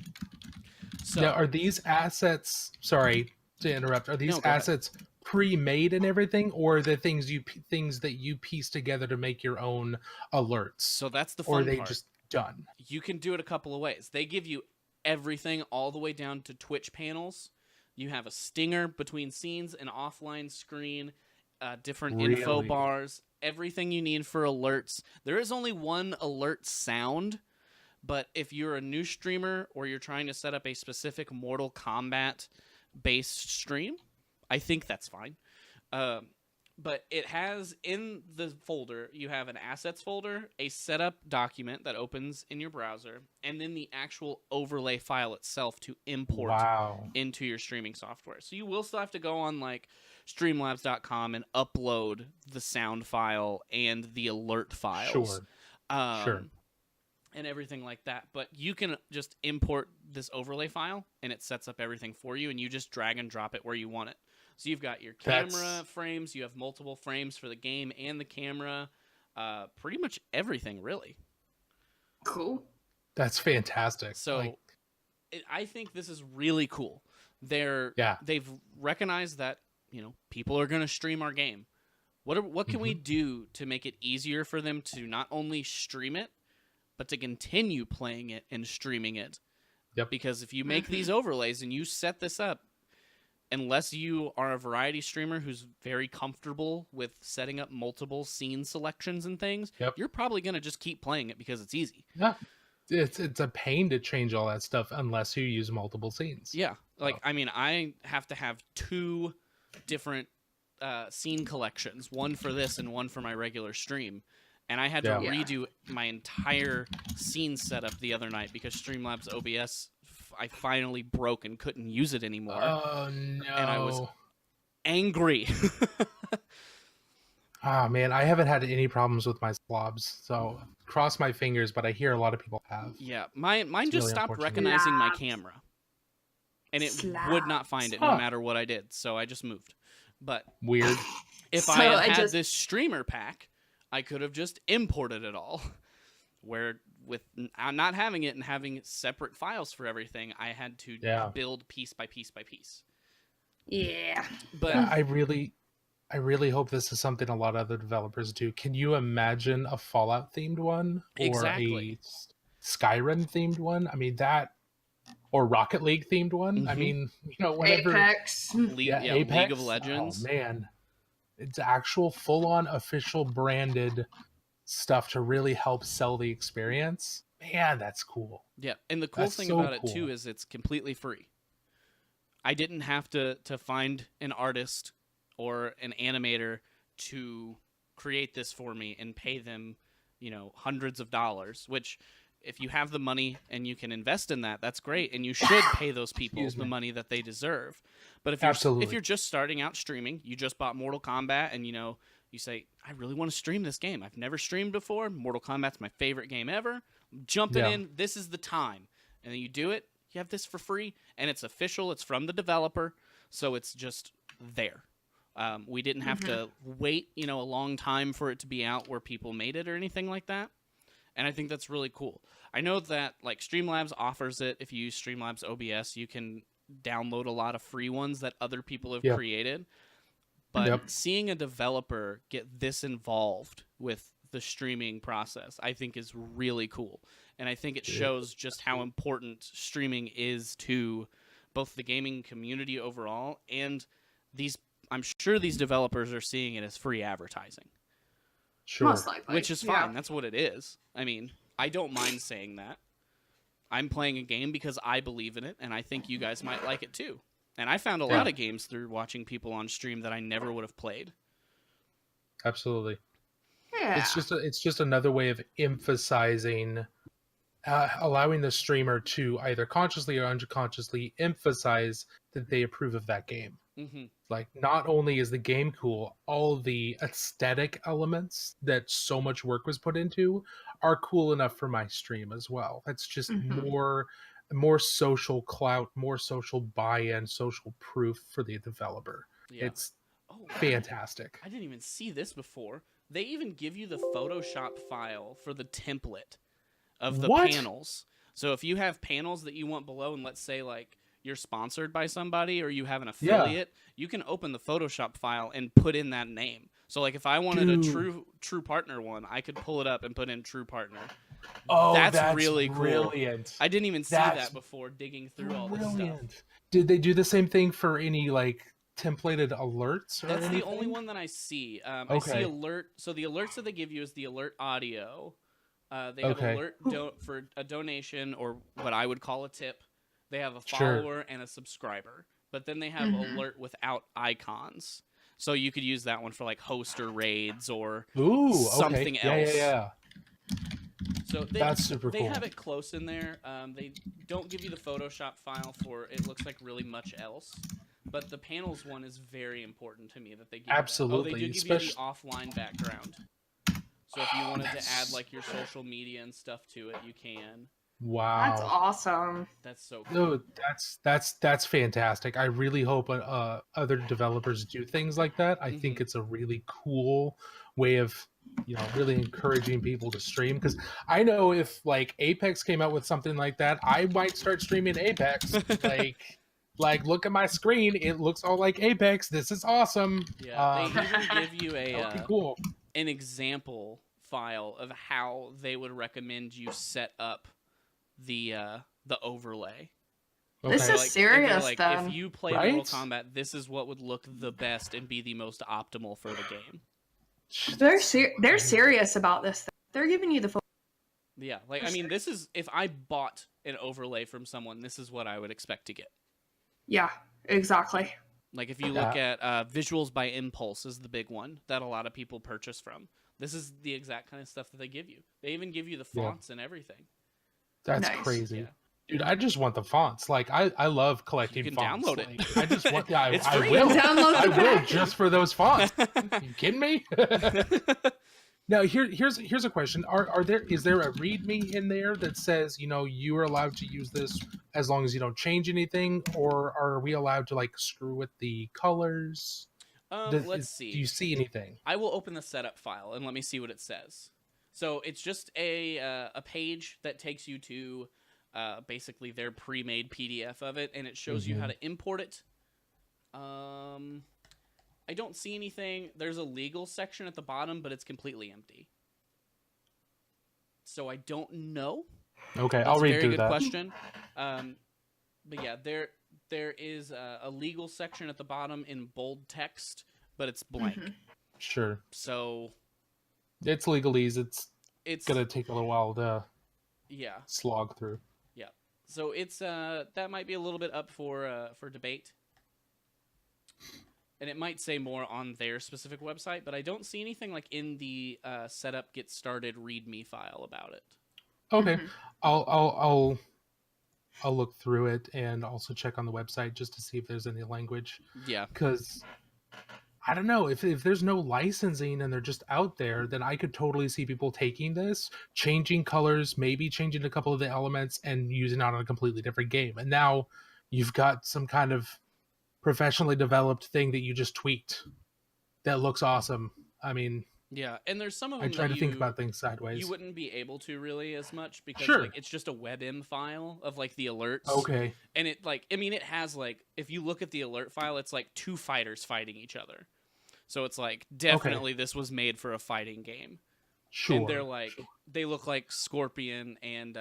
So Now, are these assets? Sorry to interrupt. Are these No, go ahead. assets pre-made and everything, or the things that you piece together to make your own alerts? So that's the or fun are they part. just done? You can do it a couple of ways. They give you everything all the way down to Twitch panels. You have a stinger between scenes, an offline screen, different info Really? bars, everything you need for alerts. There is only one alert sound, but if you're a new streamer or you're trying to set up a specific Mortal Kombat based stream, I think that's fine. But it has in the folder, you have an assets folder, a setup document that opens in your browser, and then the actual overlay file itself to import Wow. into your streaming software. So you will still have to go on like streamlabs.com and upload the sound file and the alert files. Sure. And everything like that. But you can just import this overlay file, and it sets up everything for you, and you just drag and drop it where you want it. So you've got your camera frames, you have multiple frames for the game and the camera, pretty much everything, really. Cool. That's fantastic. So I think this is really cool. They've recognized that, you know, people are going to stream our game. What can we do to make it easier for them to not only stream it, but to continue playing it and streaming it? Yep. Because if you make these overlays and you set this up, unless you are a variety streamer who's very comfortable with setting up multiple scene selections and things, you're probably going to just keep playing it because it's easy. Yeah. It's a pain to change all that stuff unless you use multiple scenes. Yeah. Like, I mean, I have to have 2 different scene collections, one for this and one for my regular stream. And I had to redo my entire scene setup the other night because Streamlabs OBS, I finally broke and couldn't use it anymore. Oh, no. And I was angry. Ah, man, I haven't had any problems with my slobs, so cross my fingers, but I hear a lot of people have. Yeah, mine just really stopped unfortunate. recognizing my camera. And it would not find it no matter what I did, so I just moved. But Weird. if So I I had just- this streamer pack, I could have just imported it all. Where with not having it and having separate files for everything, I had to build piece by piece by piece. Yeah. But Yeah, I really I really hope this is something a lot of other developers do. Can you imagine a Fallout themed one or Exactly. a Skyrim themed one? I mean that, or Rocket League themed one. I Mm-hmm. mean, whatever. Apex. Yeah, Yeah, League of Apex. Oh Legends. man, it's actual full-on official branded stuff to really help sell the experience. Man, that's cool. Yeah, and the cool That's thing so about it too cool. is it's completely free. I didn't have to find an artist or an animator to create this for me and pay them, hundreds of dollars, which if you have the money and you can invest in that, that's great, and you should pay those people Excuse the me. money that they deserve. But if Absolutely. you're just starting out streaming, you just bought Mortal Kombat and you say, I really want to stream this game. I've never streamed before. Mortal Kombat's my favorite game ever. I'm jumping in. This is the time. And then you do it. You have this for free, and it's official. It's from the developer, so it's just there. We didn't have to wait, a long time for it to be out where people made it or anything like that. And I think that's really cool. I know that like Streamlabs offers it. If you use Streamlabs OBS, you can download a lot of free ones that other people have created. But seeing a developer get this involved with the streaming process, I think is really cool. And I think it shows just how important streaming is to both the gaming community overall and I'm sure these developers are seeing it as free advertising. Sure. Most likely. Which is fine. That's what it is. I mean, I don't mind saying that. I'm playing a game because I believe in it, and I think you guys might like it too. And I found a lot of games through watching people on stream that I never would have played. Absolutely. Yeah. It's just another way of emphasizing, allowing the streamer to either consciously or unconsciously emphasize that they approve of that game. Mm-hmm. Like, not only is the game cool, all the aesthetic elements that so much work was put into are cool enough for my stream as well. That's just more social clout, more social buy-in, social proof for the developer. Yeah. It's fantastic. I didn't even see this before. They even give you the Photoshop file for the template of the panels. So if you have panels that you want below, and let's say like you're sponsored by somebody or you have an affiliate, you can open the Photoshop file and put in that name. So like if I wanted a true partner one, I could pull it up and put in true partner. Oh, that's really cool. Brilliant. I didn't even see that before digging through all this stuff. Did they do the same thing for any like templated alerts or That's anything? the only one that I see. I see alert. So the alerts that they give you is the alert audio. They have alert for a donation or what I would call a tip. They have a follower and a subscriber. But then they have alert without icons. So you could use that one for like host or raids or something else. Yeah. So that's super cool. They have it close in there. They don't give you the Photoshop file for it looks like really much else. But the panels one is very important to me that they give. Absolutely. They do give you the offline background. So if you wanted to add like your social media and stuff to it, you can. Wow. That's awesome. That's so cool. No, that's fantastic. I really hope other developers do things like that. I think it's a really cool way of, really encouraging people to stream, because I know if like Apex came out with something like that, I might start streaming Apex. Like look at my screen, it looks all like Apex. This is awesome. Yeah, they even give you cool. an example file of how they would recommend you set up the overlay. This is serious, then. If you play Mortal Kombat, this is what would look the best and be the most optimal for the game. They're serious about this. They're giving you the. Yeah, I mean, this is if I bought an overlay from someone, this is what I would expect to get. Yeah, exactly. Like if you look at Visuals by Impulse is the big one that a lot of people purchase from. This is the exact kind of stuff that they give you. They even give you the fonts and everything. That's crazy. Yeah. Dude, I just want the fonts. Like I love collecting fonts. You can download it. I just want I will. I will just for those fonts. Are you kidding me? Now here's a question. Is there a README in there that says, you are allowed to use this as long as you don't change anything, or are we allowed to like screw with the colors? Let's see. Do you see anything? I will open the setup file and let me see what it says. So it's just a page that takes you to basically their pre-made PDF of it, and it shows you how to import it. I don't see anything. There's a legal section at the bottom, but it's completely empty. So I don't know. Okay, That's I'll read a very through good that. question. But yeah, there is a legal section at the bottom in bold text, but it's blank. Sure. So it's legalese. It's gonna it's take a little while to yeah. slog through. Yeah. So it's that might be a little bit up for debate. And it might say more on their specific website, but I don't see anything like in the setup get started README file about it. Okay, I'll look through it and also check on the website just to see if there's any language. Yeah. Because I don't know if there's no licensing and they're just out there, then I could totally see people taking this, changing colors, maybe changing a couple of the elements, and using it on a completely different game. And now you've got some kind of professionally developed thing that you just tweaked that looks awesome. I mean, yeah, and there's some of them I try that to think about things sideways. You wouldn't be able to really as much because Sure. like it's just a WebM file of like the alerts. Okay. And it like I mean it has like if you look at the alert file, it's like two fighters fighting each other. So it's like definitely this was made for a fighting game. Sure. And they're like they look like Scorpion and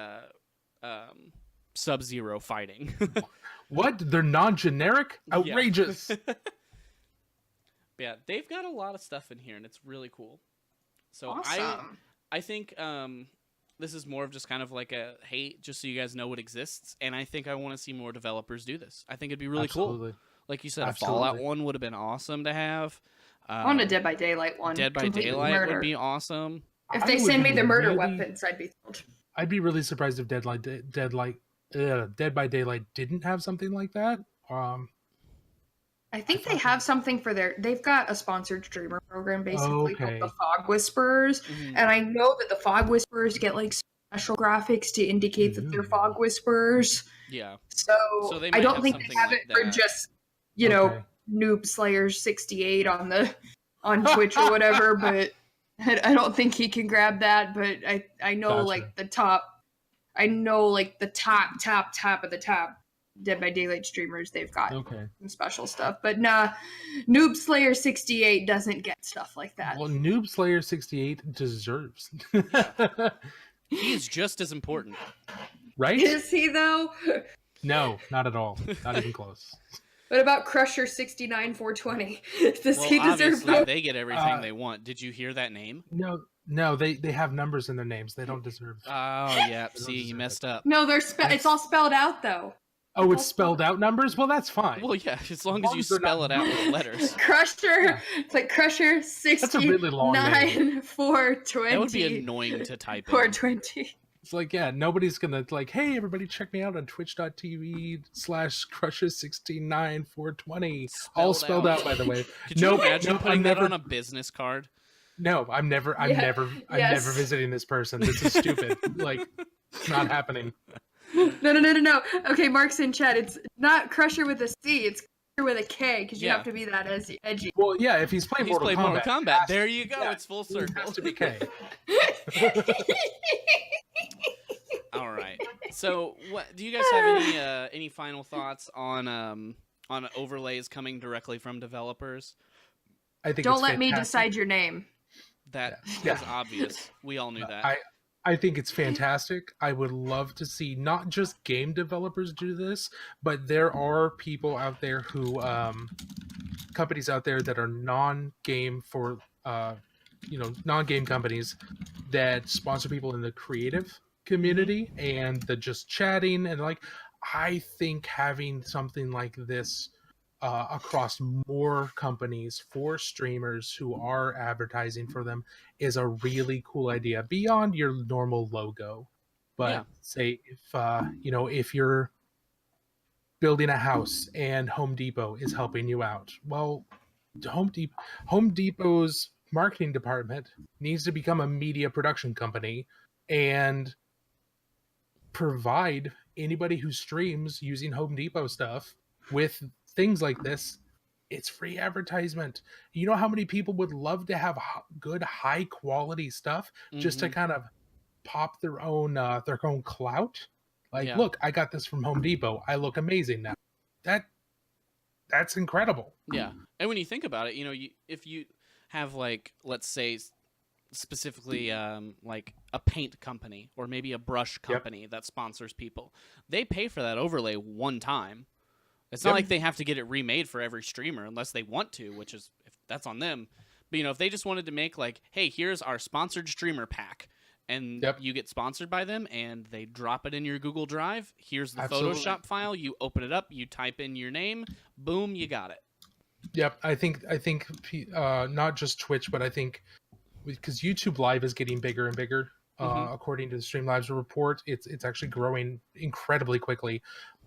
Sub-Zero fighting. What? They're non-generic? Outrageous. Yeah, they've got a lot of stuff in here and it's really cool. So Awesome. I think this is more of just kind of like a hey, just so you guys know what exists, and I think I want to see more developers do this. I think it'd be really cool. Like you said, Absolutely. a Fallout one would have been awesome to have. I want a Dead by Daylight one. Dead by Completely Daylight murder. would be awesome. If I they would send me be the murder really- weapons, I'd be thrilled. I'd be really surprised if Dead by Daylight didn't have something like that. I think they have something for they've got a sponsored streamer program basically Okay. called the Fog Whisperers. Mhm. And I know that the Fog Whisperers get like special graphics to indicate that they're Fog Whisperers. Yeah. So, So they I might don't have think they something have like it for that. just, you know, Okay. Noob Slayer 68 on Twitch or whatever, but I don't think he can grab that, but I know Gotcha. like the top of the top Dead by Daylight streamers, they've got Okay. some special stuff. But nah, Noob Slayer 68 doesn't get stuff like that. Well, Noob Slayer 68 deserves. He is just as important. Right? Is he though? No, not at all. Not even close. What about Crusher 69 420? Does Well, he deserve obviously both? they get everything they want. Did you hear that name? No, they have numbers in their names. They don't deserve. Oh yeah, don't see, you deserve messed up. No, it's all spelled out though. Oh, it's spelled out numbers? Well, that's fine. Well, yeah, as long as you they're spell not- it out with letters. Crusher, Yeah. it's like Crusher That's a really long 69 420. That would be annoying to type in. 420. It's like, yeah, nobody's gonna like, hey, everybody, check me out on twitch.tv/crusher69420. All spelled out, by the way. Could you imagine putting I'm that never. on a business card? No, I'm never Yes. visiting this person. This is stupid. Like, it's not happening. No. Okay, Mark's in chat. It's not Crusher with a C. It's Crusher with a K because you Yeah. have to be that edgy. Well, yeah, if he's playing He's Mortal played Kombat, Mortal Kombat. it has- There you go. yeah, It's full it circle. has to be K. All right. So, what do you guys have any final thoughts on overlays coming directly from developers? I think Don't it's let me fantastic. decide your name. That Yeah. is obvious. We all knew that. I think it's fantastic. I would love to see not just game developers do this, but there are people out there who, companies out there that are non-game for, non-game companies that sponsor people in the creative community and the just chatting and like, I think having something like this across more companies for streamers who are advertising for them is a really cool idea beyond your normal logo. But Yeah. say if you're building a house and Home Depot is helping you out, well, Home Depot's marketing department needs to become a media production company and provide anybody who streams using Home Depot stuff with things like this. It's free advertisement. You know how many people would love to have good, high quality stuff just to Mhm. kind of pop their own clout. Like, Yeah. look, I got this from Home Depot. I look amazing now. That's that's incredible. Yeah. And when you think about it, if you have like, let's say specifically like a paint company or maybe a brush company that sponsors people, they pay for that overlay one time. It's not like they have to get it remade for every streamer unless they want to, which is, if that's on them. But if they just wanted to make like, hey, here's our sponsored streamer pack, and you get sponsored by them, and they drop it in your Google Drive. Here's the Photoshop file. You open it up. You type in your name. Boom, you got it. Yep, I think not just Twitch, but I think because YouTube Live is getting bigger and bigger, according to the Streamlabs report, it's actually growing incredibly quickly.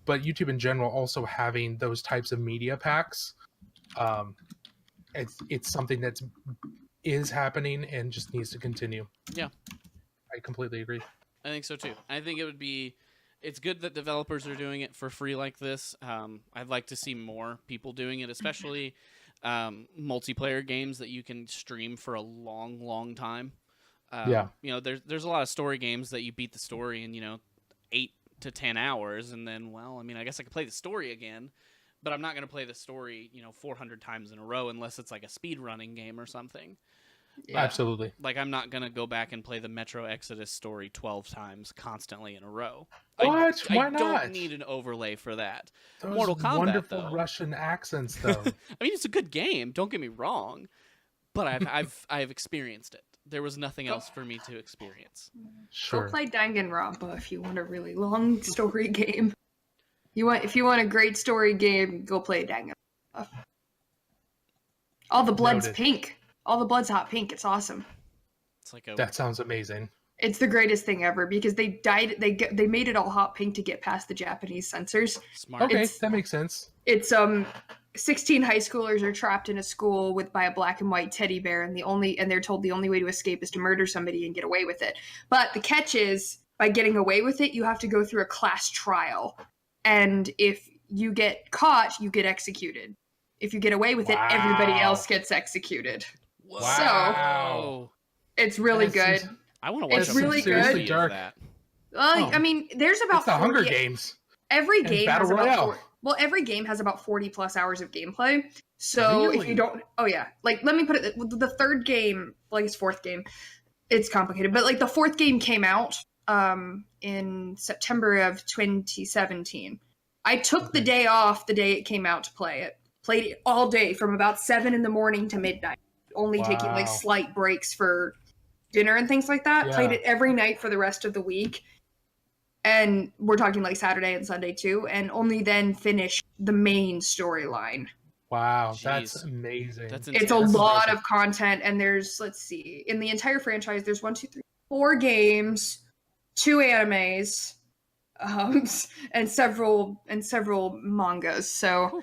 But YouTube in general also having those types of media packs, it's something that is happening and just needs to continue. Yeah, I completely agree. I think so too. I think it's good that developers are doing it for free like this. I'd like to see more people doing it, especially multiplayer games that you can stream for a long, long time. There's a lot of story games that you beat the story in 8 to 10 hours, and then, well, I mean, I guess I could play the story again, but I'm not going to play the story 400 times in a row unless it's like a speed running game or something. Yeah. Absolutely. Like, I'm not going to go back and play the Metro Exodus story 12 times constantly in a row. What? Why I not? don't need an overlay for that. Those Mortal Kombat, wonderful though. Russian accents, though. I mean, it's a good game. Don't get me wrong, but I've experienced it. There was nothing else for me to experience. Sure. Go play Danganronpa if you want a really long story game. If you want a great story game, go play Danganronpa. All the blood's pink. All the blood's hot pink. It's awesome. It's like that sounds amazing. It's the greatest thing ever because they made it all hot pink to get past the Japanese censors. Smart. Okay, that makes sense. It's 16 high schoolers are trapped in a school by a black and white teddy bear, and they're told the only way to escape is to murder somebody and get away with it. But the catch is, by getting away with it, you have to go through a class trial, and if you get caught, you get executed. If you get away with it, everybody else gets executed. Wow. So it's really good. I want to watch. It's really good. Dark. I mean, there's about it's the Hunger Games. Every game has about every game has about 40 plus hours of gameplay. So if you don't, like, let me put it, the third game, like its fourth game, it's complicated, but like the fourth game came out in September of 2017. I took the day off the day it came out to play it. Played it all day from about 7 a.m. to midnight, only taking like slight breaks for dinner and things like that. Played it every night for the rest of the week. And we're talking like Saturday and Sunday too, and only then finish the main storyline. Wow, Jeez. that's amazing. It's a lot of content, and there's, let's see, in the entire franchise, there's 4 games, 2 animes, and several mangas. So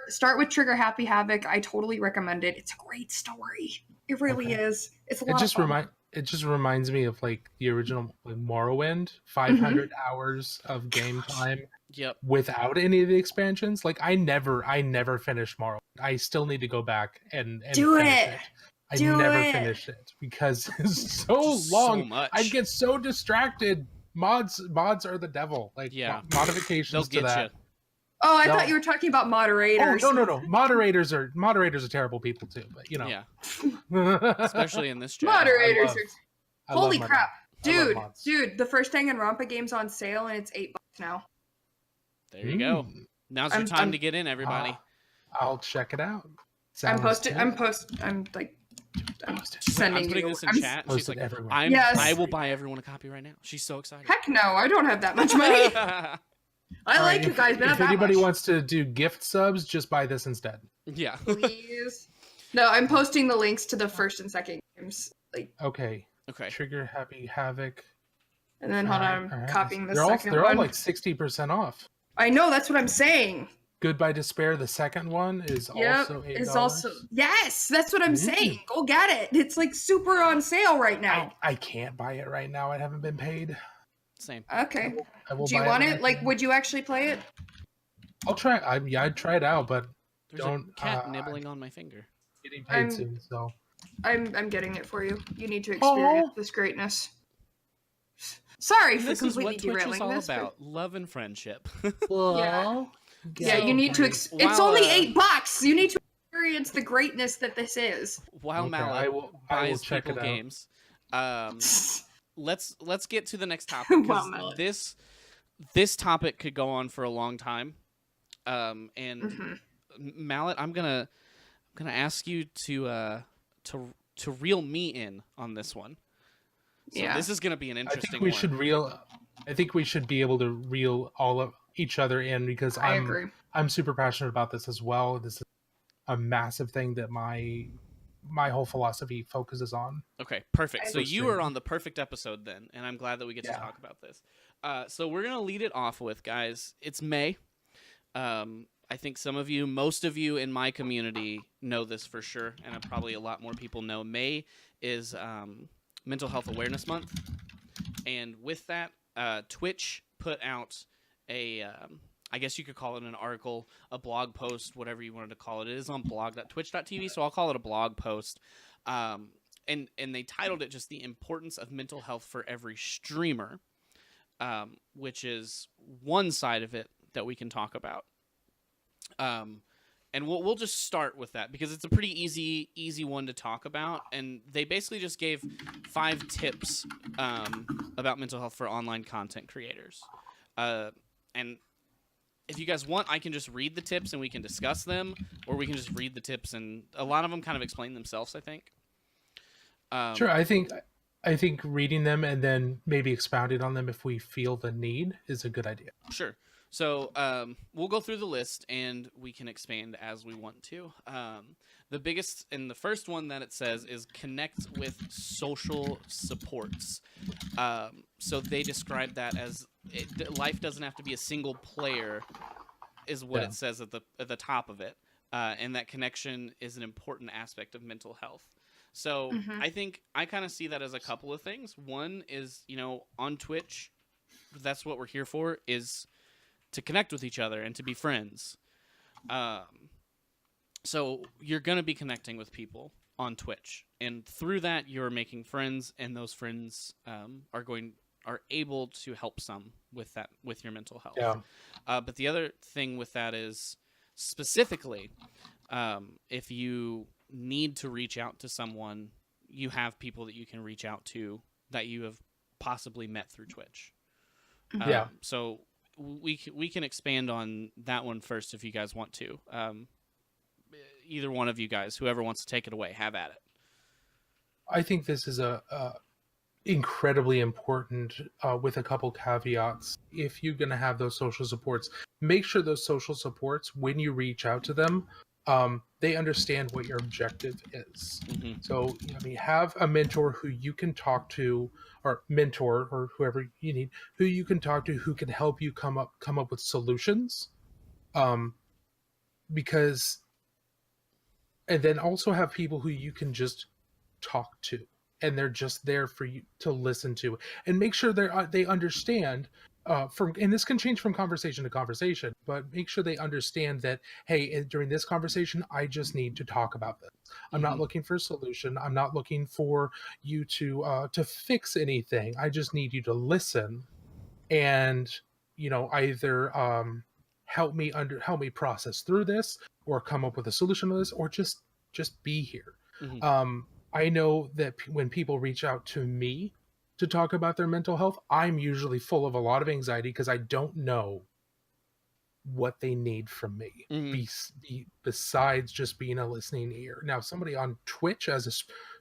start with Trigger Happy Havoc. I totally recommend it. It's a great story. It really is. It's a lot of fun. It just reminds me of like the original Morrowind, 500 hours of game time. Yep. Without any of the expansions. Like I never finished Morrowind. I still need to go back and finish it. I never finished it because it's so long. So much. I get so distracted. Mods are the devil. Like modifications to that. You. Oh, I thought you were talking about moderators. Oh, no. Moderators are terrible people too, but Yeah. Especially in this chat. Moderators are holy crap. Dude, the first Danganronpa game's on sale and it's $8 now. There you go. Now's your time to get in, everybody. I'll check it out. I'm sending putting this in chat. She's like, I will buy everyone a copy right now. She's so excited. Heck no, I don't have that much money. I like you guys, but if anybody wants to do gift subs, just buy this instead. Yeah. Please. No, I'm posting the links to the first and second games. Okay. Okay. Trigger Happy Havoc. And then hold on, I'm copying the second one. They're all like 60% off. I know, that's what I'm saying. Goodbye Despair, the second one, is also $8. It's also yes, that's what I'm saying. Go get it. It's like super on sale right now. I can't buy it right now. I haven't been paid. Same. Okay. Do you want it? Like, would you actually play it? I'll try. I'd try it out, but there's a cat nibbling on my finger. Getting paid soon, so I'm getting it for you. You need to experience this greatness. Sorry for completely derailing this. This is what Twitch is all about: love and friendship. Yeah. Yeah, So, you need to. great. It's only $8. You need to experience the greatness that this is. while Okay, Mallet I will buys check people it out. games, let's get to the next topic, because Wow, Mallet. this topic could go on for a long time. And Mhm. Mallet, I'm gonna ask you to reel me in on this one. So Yeah. this is gonna be an I interesting think we one. should reel. I think we should be able to reel all of each other in because I agree. I'm super passionate about this as well. This is a massive thing that my whole philosophy focuses on. Okay, perfect. So For you are streaming. on the perfect episode then, and I'm glad that we get to Yeah. talk about this. So we're gonna lead it off with, guys. It's May. I think most of you in my community know this for sure, and probably a lot more people know. May is Mental Health Awareness Month, and with that, Twitch put out a, I guess you could call it an article, a blog post, whatever you wanted to call it. It is on blog.twitch.tv, so I'll call it a blog post. And they titled it just the importance of mental health for every streamer, which is one side of it that we can talk about. And we'll just start with that because it's a pretty easy one to talk about. And they basically just gave 5 tips about mental health for online content creators. And if you guys want, I can just read the tips and we can discuss them, or we can just read the tips and a lot of them kind of explain themselves, I think. Sure, I think reading them and then maybe expounding on them if we feel the need is a good idea. Sure. So we'll go through the list and we can expand as we want to. The biggest and the first one that it says is connect with social supports. So they describe that as life doesn't have to be a single player, is what it says at the top of it, and that connection is an important aspect of mental health. So I think I kind of see that as a couple of things. One is, on Twitch, that's what we're here for, is to connect with each other and to be friends. So you're going to be connecting with people on Twitch, and through that you're making friends, and those friends are able to help some with your mental health. Yeah. But the other thing with that is specifically, if you need to reach out to someone, you have people that you can reach out to that you have possibly met through Twitch. Yeah. So we can expand on that one first if you guys want to. Either one of you guys, whoever wants to take it away, have at it. I think this is a incredibly important with a couple caveats. If you're going to have those social supports, make sure those social supports, when you reach out to them, they understand what your objective is. Mm-hmm. So, have a mentor who you can talk to, or mentor, or whoever you need, who you can talk to, who can help you come up with solutions. Because, and then also have people who you can just talk to, and they're just there for you to listen to, and make sure they understand. And this can change from conversation to conversation, but make sure they understand that, hey, during this conversation, I just need to talk about this. I'm not looking for a solution. I'm not looking for you to fix anything. I just need you to listen, and either help me process through this, or come up with a solution to this, or just be here. I know that when people reach out to me to talk about their mental health, I'm usually full of a lot of anxiety because I don't know what they need from me, besides just being a listening ear. Now, somebody on Twitch as a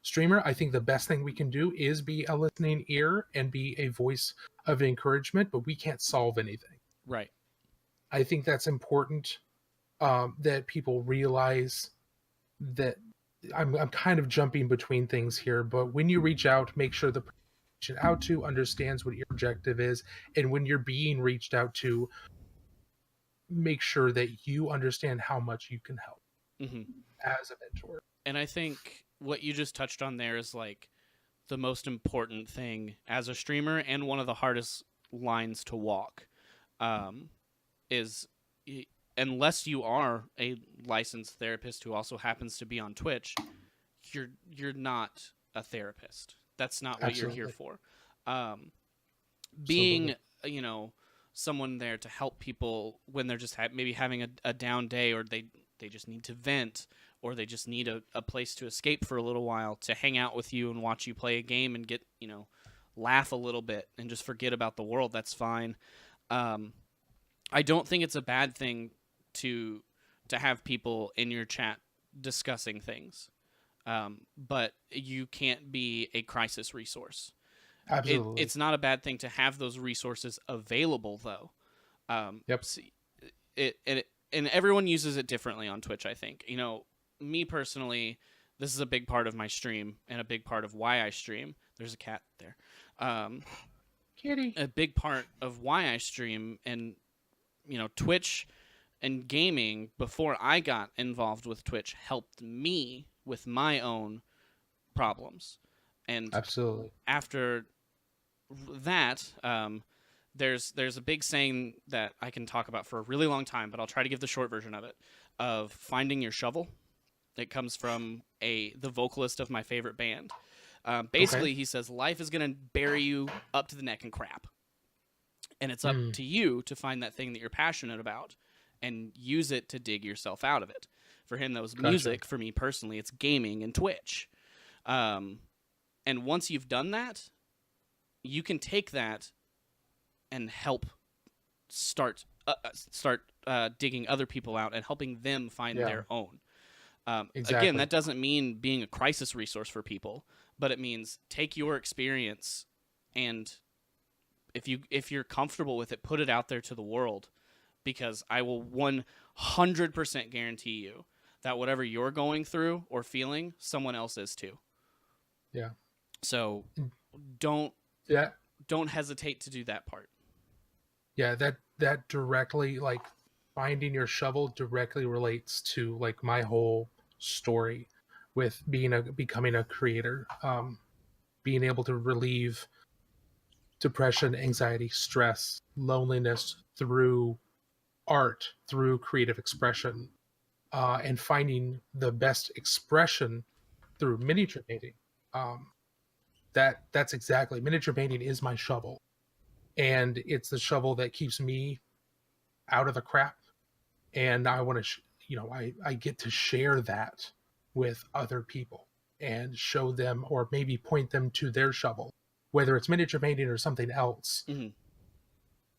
streamer, I think the best thing we can do is be a listening ear and be a voice of encouragement, but we can't solve anything. Right. I think that's important, that people realize that. I'm kind of jumping between things here, but when you reach out, make sure the person you're reaching out to understands what your objective is, and when you're being reached out to, make sure that you understand how much you can help as a mentor. And I think what you just touched on there is like the most important thing as a streamer, and one of the hardest lines to walk, is unless you are a licensed therapist who also happens to be on Twitch, you're not a therapist. That's not what you're here for. Being, someone there to help people when they're just maybe having a down day, or they just need to vent, or they just need a place to escape for a little while, to hang out with you and watch you play a game and get, laugh a little bit and just forget about the world. That's fine. I don't think it's a bad thing to have people in your chat discussing things. But you can't be a crisis resource. Absolutely. It's not a bad thing to have those resources available, though. Yep. And everyone uses it differently on Twitch, I think. Me personally, this is a big part of my stream and a big part of why I stream. There's a cat there. Kitty. A big part of why I stream, and Twitch and gaming before I got involved with Twitch helped me with my own problems. And absolutely, after that, there's a big saying that I can talk about for a really long time, but I'll try to give the short version of it, of finding your shovel. It comes from the vocalist of my favorite band. Basically, he says life is going to bury you up to the neck in crap. And it's up to you to find that thing that you're passionate about and use it to dig yourself out of it. For him, that was music. For me personally, it's gaming and Twitch. And once you've done that, you can take that and help start digging other people out and helping them find their own. Exactly. Again, that doesn't mean being a crisis resource for people, but it means take your experience, and if you're comfortable with it, put it out there to the world, because I will 100% guarantee you that whatever you're going through or feeling, someone else is too. Yeah. So don't hesitate to do that part. Yeah, that directly, like, finding your shovel directly relates to, like, my whole story with becoming a creator, being able to relieve depression, anxiety, stress, loneliness through art, through creative expression, and finding the best expression through miniature painting. That's exactly, miniature painting is my shovel, and it's the shovel that keeps me out of the crap. And I want to, I get to share that with other people and show them, or maybe point them to their shovel, whether it's miniature painting or something else. Mm-hmm.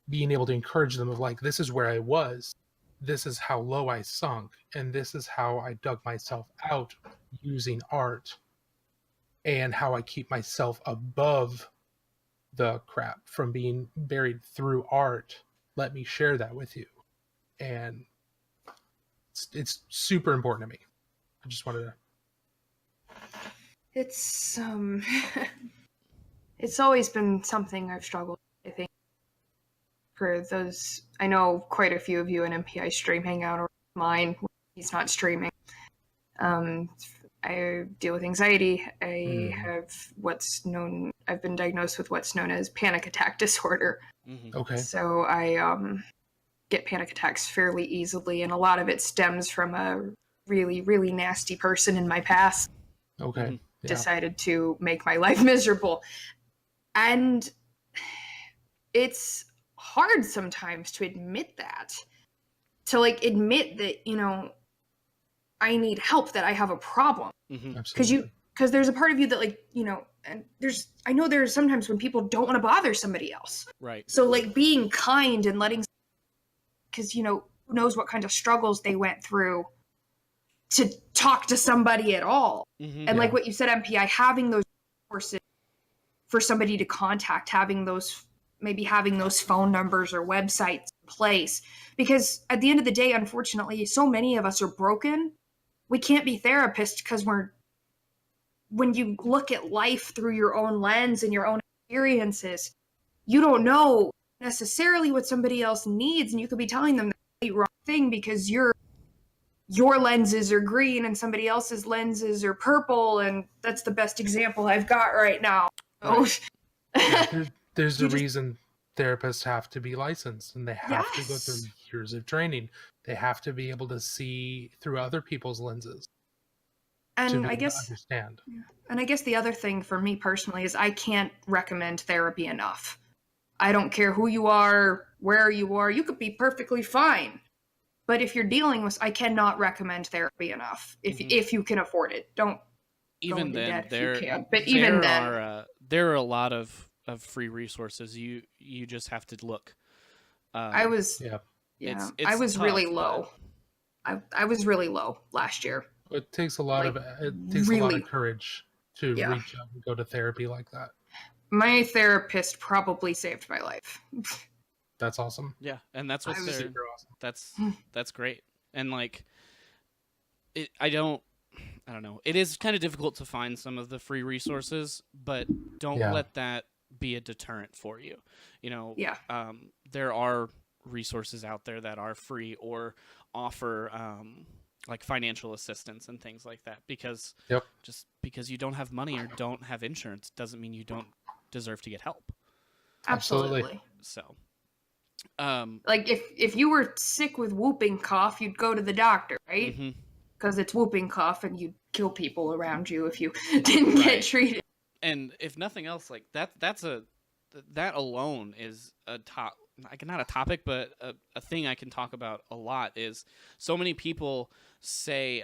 Being able to encourage them of, like, this is where I was, this is how low I sunk, and this is how I dug myself out using art, and how I keep myself above the crap from being buried through art. Let me share that with you. And it's super important to me. I just wanted to. It's it's always been something I've struggled with, I think. For those, I know quite a few of you in MPI stream hang out, or mine when he's not streaming. I deal with anxiety. I've been diagnosed with what's known as panic attack disorder. Mm-hmm. Okay. So I get panic attacks fairly easily, and a lot of it stems from a really, really nasty person in my past. Okay. Mm-hmm. Yeah. Decided to make my life miserable. And it's hard sometimes to admit that. To, like, admit that, I need help, that I have a problem. Mm-hmm. Because there's a part of you that, like, and I know there's sometimes when people don't want to bother somebody else. Right. So, like, being kind and letting, because, who knows what kind of struggles they went through to talk to somebody at all. Mm-hmm. And like what you said, MPI, having those resources for somebody to contact, having those phone numbers or websites in place. Because at the end of the day, unfortunately, so many of us are broken. We can't be therapists because when you look at life through your own lens and your own experiences, you don't know necessarily what somebody else needs, and you could be telling them the wrong thing because your lenses are green and somebody else's lenses are purple, and that's the best example I've got right now. Right. Yeah, there's a reason therapists have to be licensed, and they have to go through years of training. They have to be able to see through other people's lenses. And to I guess understand. And I guess the other thing for me personally is I can't recommend therapy enough. I don't care who you are, where you are, you could be perfectly fine. But if you're dealing with, I cannot recommend therapy enough. If you can afford it, don't go Even into then, debt if you can. But even then, there are a lot of free resources. You just have to look. I was it's I was tough, really low. I was really low last year. It takes a lot Like, a lot of courage to Yeah. reach out and go to therapy like that. My therapist probably saved my life. That's awesome. Yeah, and that's what they're Super awesome. that's great. And like I don't know. It is kind of difficult to find some of the free resources, but don't Yeah. let that be a deterrent for you. You know, Yeah. there are resources out there that are free or offer like financial assistance and things like that, because Yep. just because you don't have money or don't have insurance doesn't mean you don't deserve to get help. Absolutely. So, like if you were sick with whooping cough, you'd go to the doctor, right? mhm. Because it's whooping cough, and you'd kill people around you if you didn't Right. get treated. And if nothing else, like that alone is a top, like not a topic, but a thing I can talk about a lot. Is so many people say,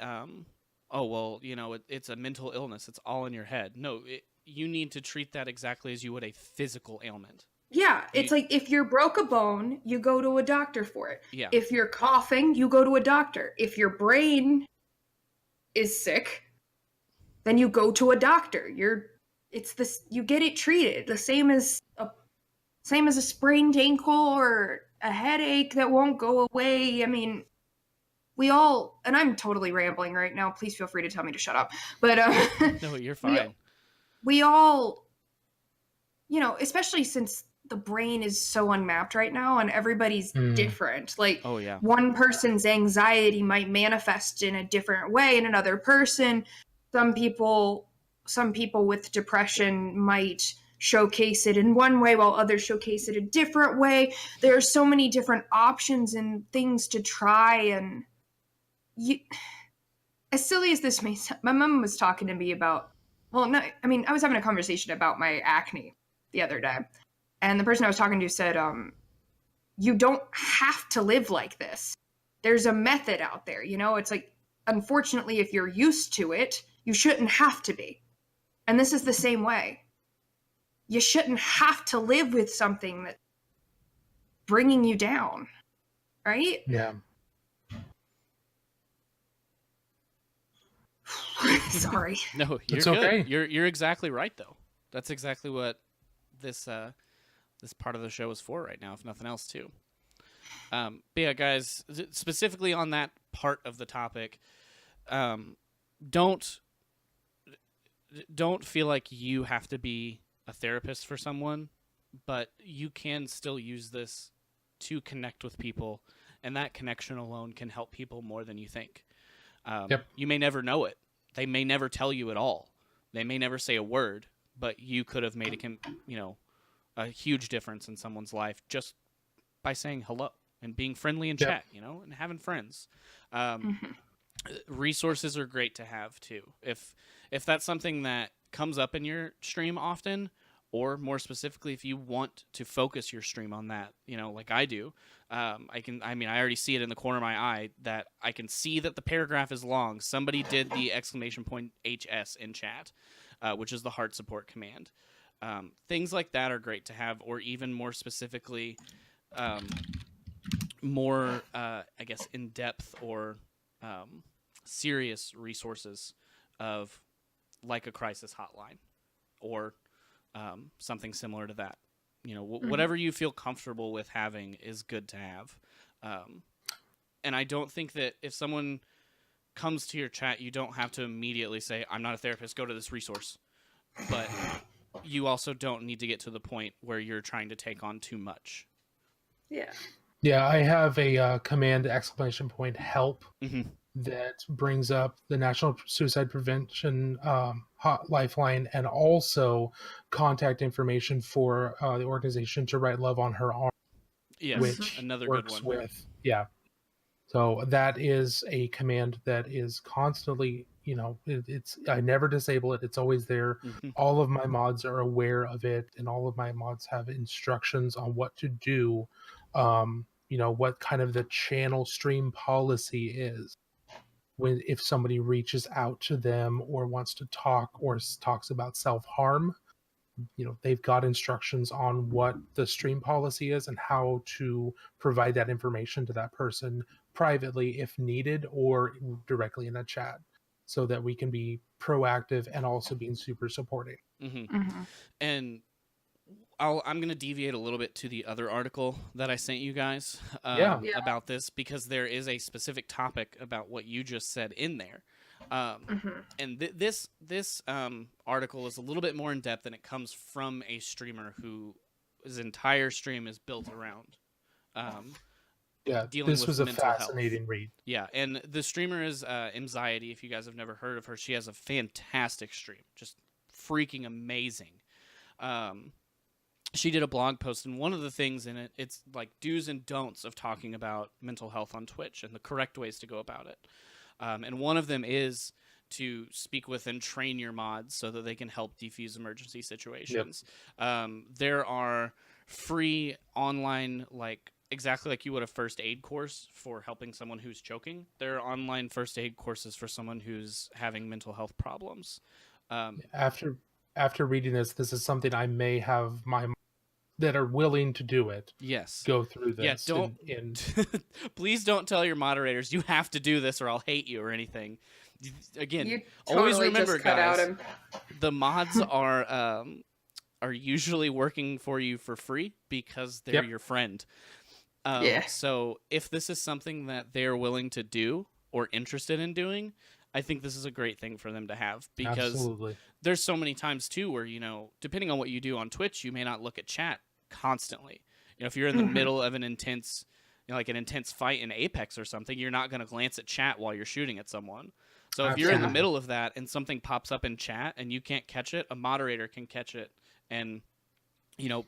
oh, well, you know, it's a mental illness. It's all in your head. No, you need to treat that exactly as you would a physical ailment. Yeah, it's like if you broke a bone, you go to a doctor for it. Yeah. If you're coughing, you go to a doctor. If your brain is sick, then you go to a doctor. You get it treated. The same as a sprained ankle or a headache that won't go away. I mean, we all, and I'm totally rambling right now. Please feel free to tell me to shut up. But no, you're fine. We all, you know, especially since the brain is so unmapped right now and everybody's different. Like, oh yeah, one person's anxiety might manifest in a different way in another person. Some people with depression might showcase it in one way while others showcase it a different way. There are so many different options and things to try, and as silly as this may sound, my mom was talking to me about, I was having a conversation about my acne the other day, and the person I was talking to said, you don't have to live like this. There's a method out there, you know? It's like, unfortunately, if you're used to it, you shouldn't have to be. And this is the same way. You shouldn't have to live with something that's bringing you down, right? Yeah. Sorry. No, you're It's good. okay. You're exactly right, though. That's exactly what this part of the show is for right now, if nothing else, too. But yeah, guys, specifically on that part of the topic, don't feel like you have to be a therapist for someone, but you can still use this to connect with people, and that connection alone can help people more than you think. You may never know it. They may never tell you at all. They may never say a word, but you could have made a huge difference in someone's life just by saying hello and being friendly in chat, and having friends. Resources are great to have too. If that's something that comes up in your stream often, or more specifically, if you want to focus your stream on that, like I do, I already see it in the corner of my eye that I can see that the paragraph is long. Somebody did the !HS in chat, which is the heart support command. Things like that are great to have, or even more specifically, more, I guess, in-depth or serious resources of like a crisis hotline or something similar to that. Whatever you feel comfortable with having is good to have. And I don't think that if someone comes to your chat, you don't have to immediately say, I'm not a therapist, go to this resource. But you also don't need to get to the point where you're trying to take on too much. Yeah. Yeah, I have a command ! Help that brings up the National Suicide Prevention Lifeline, and also contact information for the organization To Write Love on Her Arm. Yes, which another works good one. with, so that is a command that is constantly I never disable it. It's always there. Mhm. All of my mods are aware of it, and all of my mods have instructions on what to do. What kind of the channel stream policy is when if somebody reaches out to them or wants to talk or talks about self-harm. They've got instructions on what the stream policy is and how to provide that information to that person privately if needed or directly in a chat, so that we can be proactive and also being super supporting. Mhm. And I'm going to deviate a little bit to the other article that I sent you guys Yeah. Yeah. about this, because there is a specific topic about what you just said in there. Mhm. And this article is a little bit more in depth, and it comes from a streamer whose entire stream is built around Yeah, dealing this with was a mental health. fascinating read. Yeah, and the streamer is Anxiety. If you guys have never heard of her, she has a fantastic stream, just freaking amazing. She did a blog post, and one of the things in it, it's like do's and don'ts of talking about mental health on Twitch and the correct ways to go about it. And one of them is to speak with and train your mods so that they can help defuse emergency situations. There are free online, exactly like you would a first aid course for helping someone who's choking. There are online first aid courses for someone who's having mental health problems. After reading this is something I may have my that are willing to do it Yes. go through this. Yeah, don't. Please don't tell your moderators you have to do this or I'll hate you or anything. Again, You always totally remember, just cut out guys, him. the mods are usually working for you for free because they're Yep. your friend. Yeah. So if this is something that they're willing to do or interested in doing, I think this is a great thing for them to have, because Absolutely. there's so many times too where, depending on what you do on Twitch, you may not look at chat constantly. If you're in the middle of an intense, like an intense fight in Apex or something, you're not going to glance at chat while you're shooting at someone. So if you're in the Absolutely. middle of that and something pops up in chat and you can't catch it, a moderator can catch it and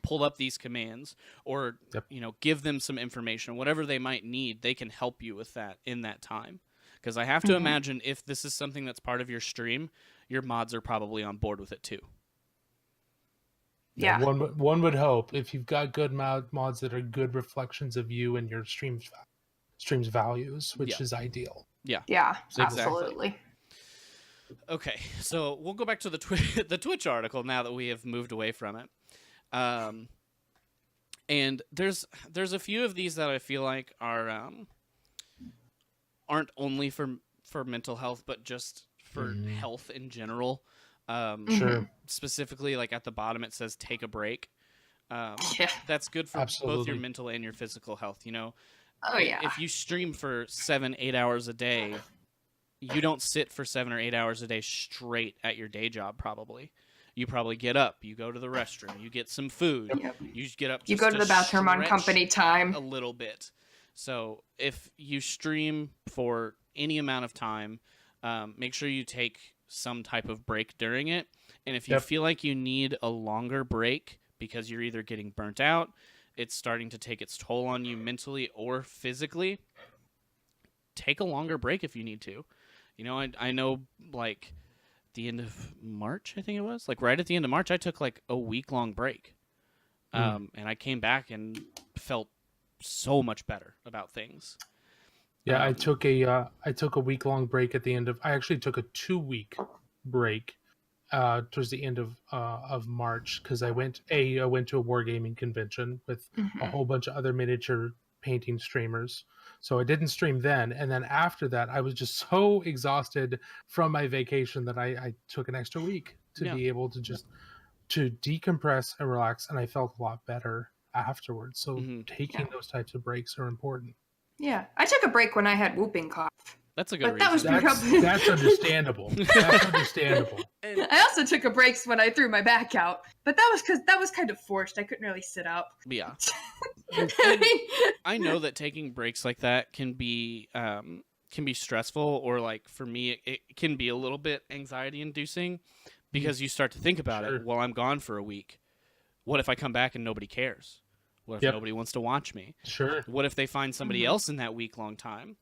pull up these commands or Yep. give them some information, whatever they might need. They can help you with that in that time, because I have to imagine if this is something that's part of your stream, your mods are probably on board with it too. Yeah. One would hope, if you've got good mods that are good reflections of you and your stream's values, which is ideal. Yeah, Exactly. absolutely. Okay, so we'll go back to the the Twitch article now that we have moved away from it. And there's a few of these that I feel like aren't only for mental health, but just for health in general. Sure. Specifically, like at the bottom it says take a break. Yeah. That's good for both your Absolutely. mental and your physical health. Oh yeah. If you stream for 7-8 hours a day, you don't sit for 7 or 8 hours a day straight at your day job. Probably, you probably get up, you go to the restroom, you get some food, Yep. you get up, You just go to the bathroom on stretch company time. a little bit. So if you stream for any amount of time, make sure you take some type of break during it. And if you Yep. feel like you need a longer break because you're either getting burnt out, it's starting to take its toll on you mentally or physically, take a longer break if you need to. I know, like, the end of March, I think it was, like right at the end of March, I took like a week-long break. And I came back and felt so much better about things. Yeah, I took a week-long break at the end of. I actually took a 2-week break towards the end of March, because I went to a wargaming convention with a whole bunch of other miniature painting streamers. So I didn't stream then, and then after that, I was just so exhausted from my vacation that I took an extra week to be able to just to decompress and relax, and I felt a lot better afterwards. So taking those types of breaks are important. Yeah. I took a break when I had whooping cough. That's a good But that was reason. That's understandable. That's understandable. I also took a break when I threw my back out, but that was because that was kind of forced. I couldn't really sit up. Yeah. I know that taking breaks like that can be stressful, or like for me, it can be a little bit anxiety inducing, because you start to think about it. Well, I'm gone for a week. What if I come back and nobody cares? What if nobody wants to watch me? Sure. What if they find somebody else in that week-long time?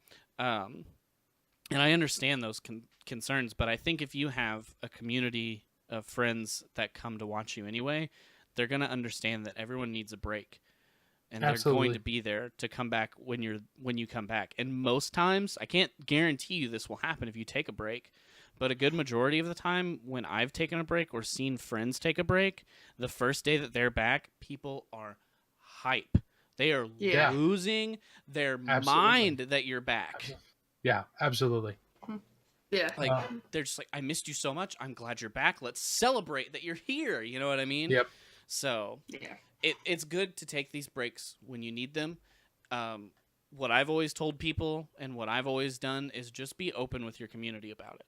And I understand those concerns, but I think if you have a community of friends that come to watch you anyway, they're going to understand that everyone needs a break, and they're going Absolutely. to be there to come back when you come back. And most times, I can't guarantee you this will happen if you take a break, but a good majority of the time when I've taken a break or seen friends take a break, the first day that they're back, people are hype. They are Yeah. losing their Absolutely. mind that you're back. Yeah, absolutely. Yeah. Like, they're just like, I missed you so much. I'm glad you're back. Let's celebrate that you're here. You know what I mean? Yep. So Yeah. it's good to take these breaks when you need them. What I've always told people and what I've always done is just be open with your community about it.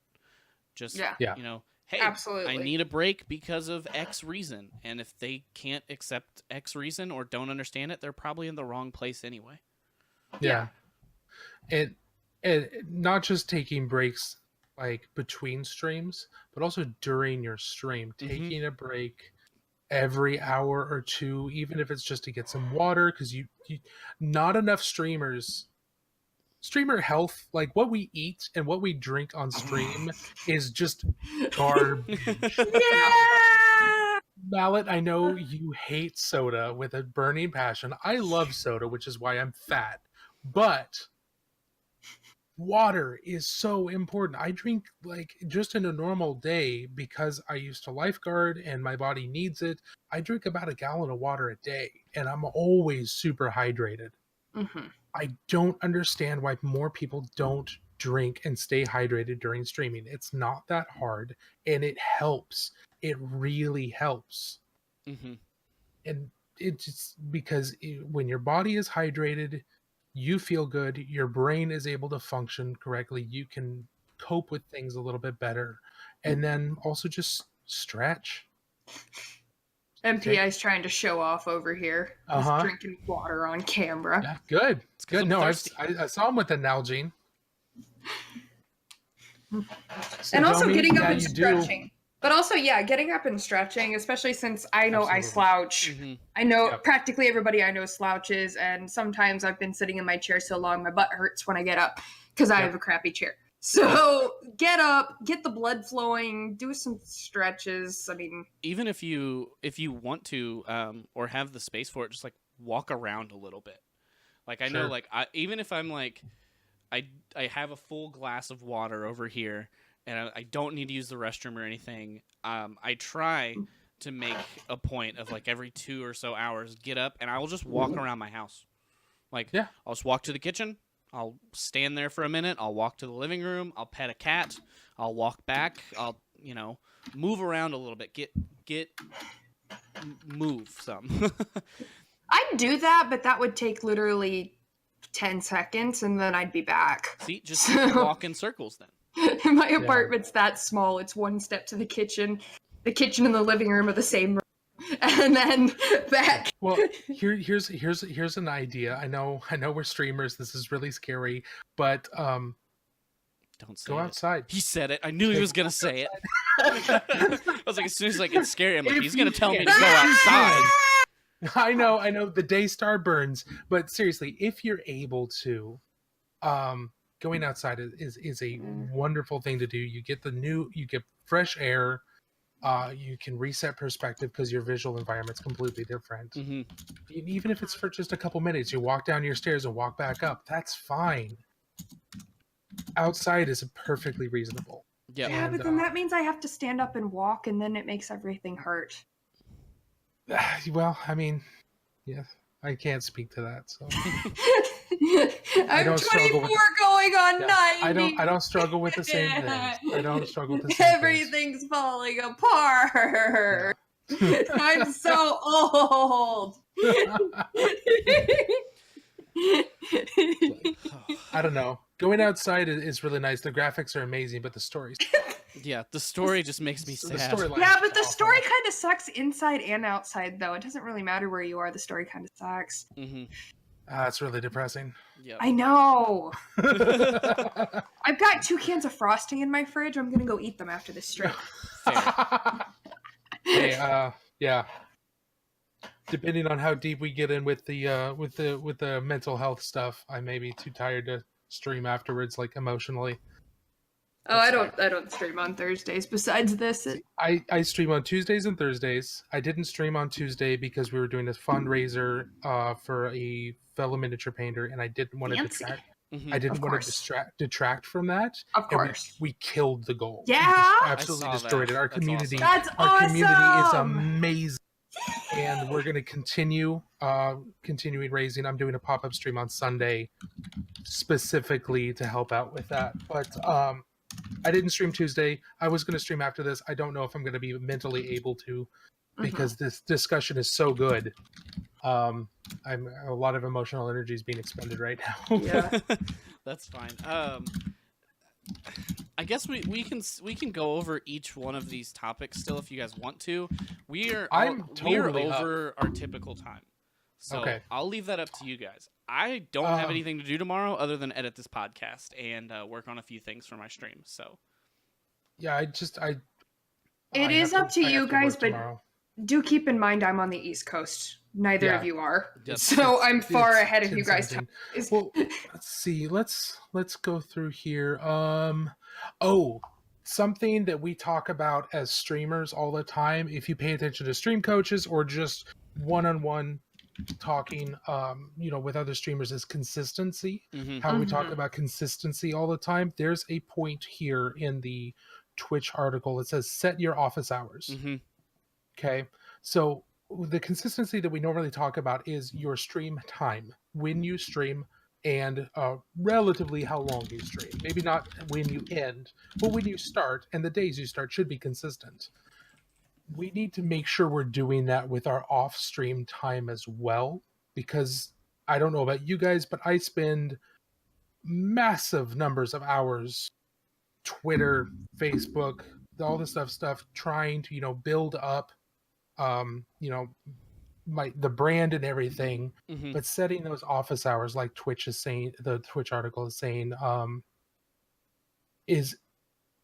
Just, Yeah. you know, hey, Absolutely. I need a break because of X reason. And if they can't accept X reason or don't understand it, they're probably in the wrong place anyway. Yeah. And not just taking breaks like between streams, but also during your stream, taking a break every hour or two, even if it's just to get some water, because you not enough streamer health, like what we eat and what we drink on stream is just garbage. Yeah. Mallet, I know you hate soda with a burning passion. I love soda, which is why I'm fat. But water is so important. I drink, like, just in a normal day, because I used to lifeguard and my body needs it. I drink about a gallon of water a day, and I'm always super hydrated. Mm-hmm. I don't understand why more people don't drink and stay hydrated during streaming. It's not that hard, and it helps. It really helps. Mm-hmm. And it's just because when your body is hydrated, you feel good, your brain is able to function correctly, you can cope with things a little bit better, and then also just stretch. MPI's trying to show off over here. He's drinking water on camera. Yeah, good. It's 'cause Good. I'm No, thirsty. I saw him with the Nalgene. So And also Domi, getting up yeah, and you stretching. But also, yeah, getting up and stretching, especially since I know I Absolutely. slouch. Mm-hmm. I know Yep. practically everybody I know slouches, and sometimes I've been sitting in my chair so long my butt hurts when I get up because I Yep. have a crappy chair. So get up, get the blood flowing, do some stretches. I mean, Even if you want to or have the space for it, just like walk around a little bit. Like I know, Sure. like even if I'm like I have a full glass of water over here and I don't need to use the restroom or anything. I try to make a point of like every 2 or so hours get up and I will just walk around my house. Like Yeah. I'll just walk to the kitchen. I'll stand there for a minute. I'll walk to the living room. I'll pet a cat. I'll walk back. I'll, you know, move around a little bit. Move some. I'd do that, but that would take literally 10 seconds and then I'd be back. See, just walk in circles then. My apartment's that small. It's one step to the kitchen. The kitchen and the living room are the same room. And then back. Well, here's an idea. I know we're streamers. This is really scary, but Don't say go it. outside. He said it. I knew he was gonna say it. I was like, as soon as like it's scary, I'm like, he's gonna tell me to go outside. I know the day star burns, but seriously, if you're able to, going outside is a wonderful thing to do. You get fresh air. You can reset perspective because your visual environment's completely different. Mm-hmm. Even if it's for just a couple minutes, you walk down your stairs and walk back up. That's fine. Outside is perfectly reasonable. Yeah. Yeah, but then that means I have to stand up and walk, and then it makes everything hurt. Well, I mean, yeah, I can't speak to that. So I'm don't 24 struggle with- going on 90. I don't struggle with the same things. I don't struggle with the same things. Everything's falling apart. I'm so old. I don't know. Going outside is really nice. The graphics are amazing, but the stories. Yeah, the story just makes me The sad. storyline Yeah, is but the awful. story kind of sucks inside and outside, though. It doesn't really matter where you are. The story kind of sucks. Mm-hmm. It's really depressing. Yeah. I know. I've got 2 cans of frosting in my fridge. I'm gonna go eat them after this stream. Hey, yeah. Depending on how deep we get in with the mental health stuff, I may be too tired to stream afterwards, like emotionally. Oh, I don't stream on Thursdays besides this. See, I stream on Tuesdays and Thursdays. I didn't stream on Tuesday because we were doing a fundraiser for a fellow miniature painter, and I didn't want to Fancy. detract. Mhm. I didn't Of want course. to detract from that. Of And course. we killed the goal. Yeah? We just I absolutely saw destroyed that. it. Our That's community, awesome. That's our community is awesome! amazing, and we're going to continuing raising. I'm doing a pop-up stream on Sunday specifically to help out with that. But I didn't stream Tuesday. I was going to stream after this. I don't know if I'm going to be mentally able to because this discussion is so good. I'm a lot of emotional energy is being expended right now. Yeah. That's fine. I guess we can go over each one of these topics still if you guys want to. I'm totally we are over our typical time. So Okay. I'll leave that up to you guys. I don't have anything to do tomorrow other than edit this podcast and work on a few things for my stream. So Yeah, It I is have up to I have you guys, work but tomorrow. do keep in mind I'm on the East Coast. Neither Yeah. of you are. Yep. So I'm far It's ahead of you 10 guys. something. Is- Well, let's see. Let's go through here. Something that we talk about as streamers all the time. If you pay attention to stream coaches or just one-on-one talking, with other streamers, is consistency. Mhm. How we talk Mhm. about consistency all the time. There's a point here in the Twitch article. It says set your office hours. Mhm. Okay. So the consistency that we normally talk about is your stream time, when you stream, and relatively how long you stream. Maybe not when you end, but when you start, and the days you start should be consistent. We need to make sure we're doing that with our off stream time as well, because I don't know about you guys, but I spend massive numbers of hours Twitter, Facebook, all this stuff trying to build up the brand and everything, Mhm. but setting those office hours like Twitch is saying, the Twitch article is saying, is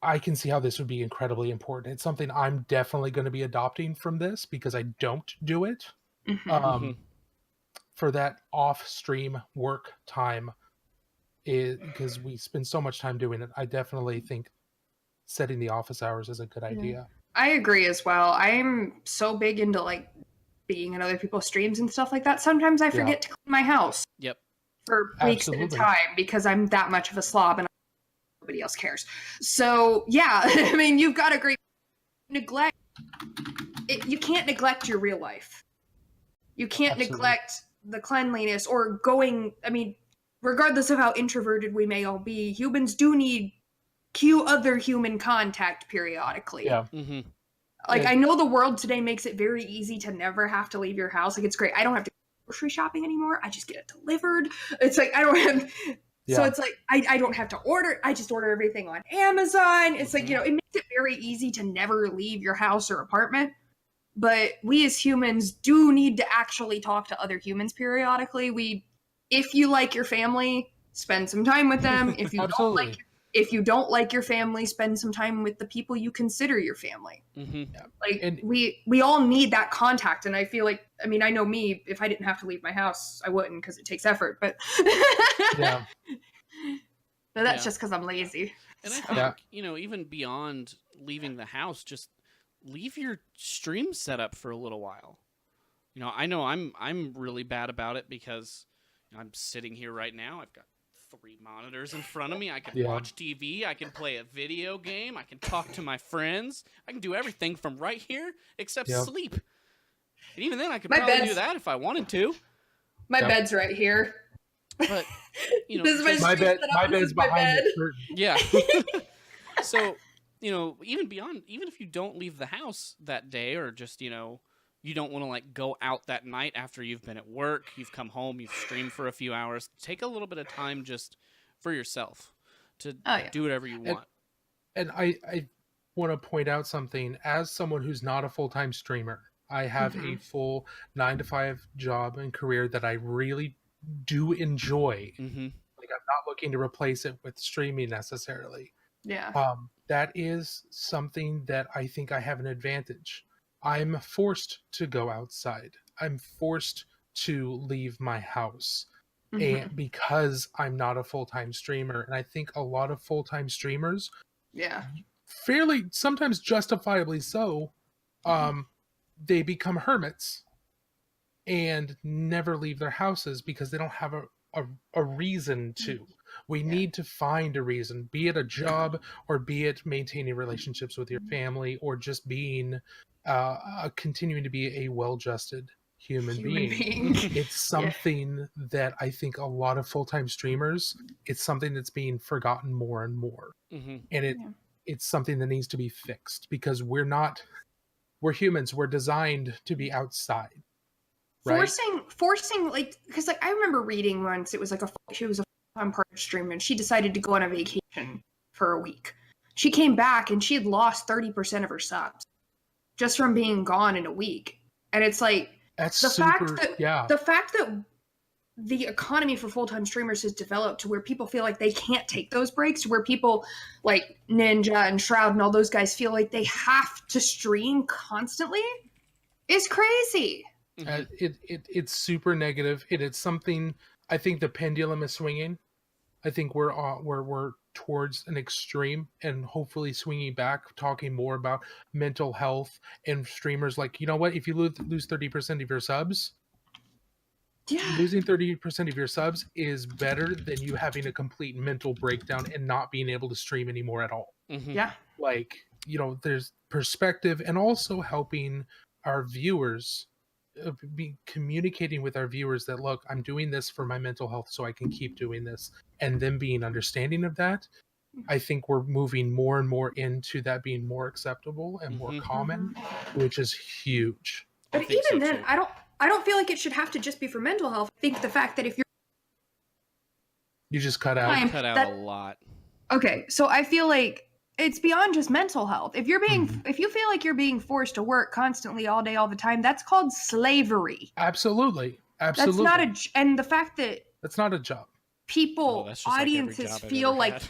I can see how this would be incredibly important. It's something I'm definitely going to be adopting from this because I don't do it. Mhm. For that off stream work time, because we spend so much time doing it. I definitely think setting the office hours is a good idea. I agree as well. I'm so big into like being in other people's streams and stuff like that. Sometimes I forget to clean my house Yep. for weeks at a Absolutely. time because I'm that much of a slob and nobody else cares. So yeah, I mean, you've got a great neglect. You can't neglect your real life. You can't Absolutely. neglect the cleanliness or going. I mean, regardless of how introverted we may all be, humans do need other human contact periodically. Yeah. Mhm. Like, Yeah. I know the world today makes it very easy to never have to leave your house. Like, it's great. I don't have to go grocery shopping anymore. I just get it delivered. It's like, I don't have... So Yeah. it's like, I don't have to order. I just order everything on Amazon. It's like, Mhm. it makes it very easy to never leave your house or apartment. But we as humans do need to actually talk to other humans periodically. If you like your family, spend some time with them. If you Absolutely. if you don't like your family, spend some time with the people you consider your family. Mhm. Like, And- we all need that contact, and I feel like, I mean, I know me, if I didn't have to leave my house, I wouldn't, because it takes effort, but Yeah. but that's Yeah. just because I'm lazy. And I So- think, Yeah. even beyond leaving the house, just leave your stream set up for a little while. I know I'm really bad about it because I'm sitting here right now. I've got 3 monitors in front of me. I can Yeah. watch TV. I can play a video game. I can talk to my friends. I can do everything from right here except Yep. sleep. And even then, I could My probably do bed's- that if I wanted to. My Yep. bed's right here. But This is my just- My stream bed, setup, my this bed's is my behind bed. the curtain. Yeah. So, even if you don't leave the house that day, or just, you don't want to like go out that night after you've been at work, you've come home, you've streamed for a few hours, take a little bit of time just for yourself to Oh, yeah. do whatever you want. And I want to point out something. As someone who's not a full-time streamer, I have a full 9-to-5 job and career that I really do enjoy. Mm-hmm. Like, I'm not looking to replace it with streaming necessarily. Yeah. That is something that I think I have an advantage. I'm forced to go outside. I'm forced to leave my house. Mhm. And because I'm not a full-time streamer, and I think a lot of full-time streamers Yeah. fairly, sometimes justifiably so, they become hermits and never leave their houses because they don't have a reason to. We need to find a reason, be it a job or be it maintaining relationships with your family or just being continuing to be a well-adjusted human being. It's something that I think a lot of full-time streamers, it's something that's being forgotten more and more. And it's something that needs to be fixed because we're humans, we're designed to be outside. Right? Forcing like, because like I remember reading once, it was like she was a full-time part streamer and she decided to go on a vacation for a week. She came back and she had lost 30% of her subs just from being gone in a week. And it's like that's the super, fact that the economy for full-time streamers has developed to where people feel like they can't take those breaks, where people like Ninja and Shroud and all those guys feel like they have to stream constantly is crazy. It's super negative. It's something, I think the pendulum is swinging. I think we're towards an extreme and hopefully swinging back, talking more about mental health and streamers like, you know what, if you lose 30% of your subs, losing 30% of your subs is better than you having a complete mental breakdown and not being able to stream anymore at all. Like, you know, there's perspective and also helping our viewers be communicating with our viewers that, look, I'm doing this for my mental health so I can keep doing this, and them being understanding of that. I think we're moving more and more into that being more acceptable and more common, which is huge. But even then, I don't feel like it should have to just be for mental health. I think the fact that if you just cut out a lot. Okay, so I feel like it's beyond just mental health. If you're being, if you feel like you're being forced to work constantly all day, all the time, that's called slavery. Absolutely. That's not and the fact that that's not a job. People, audiences feel like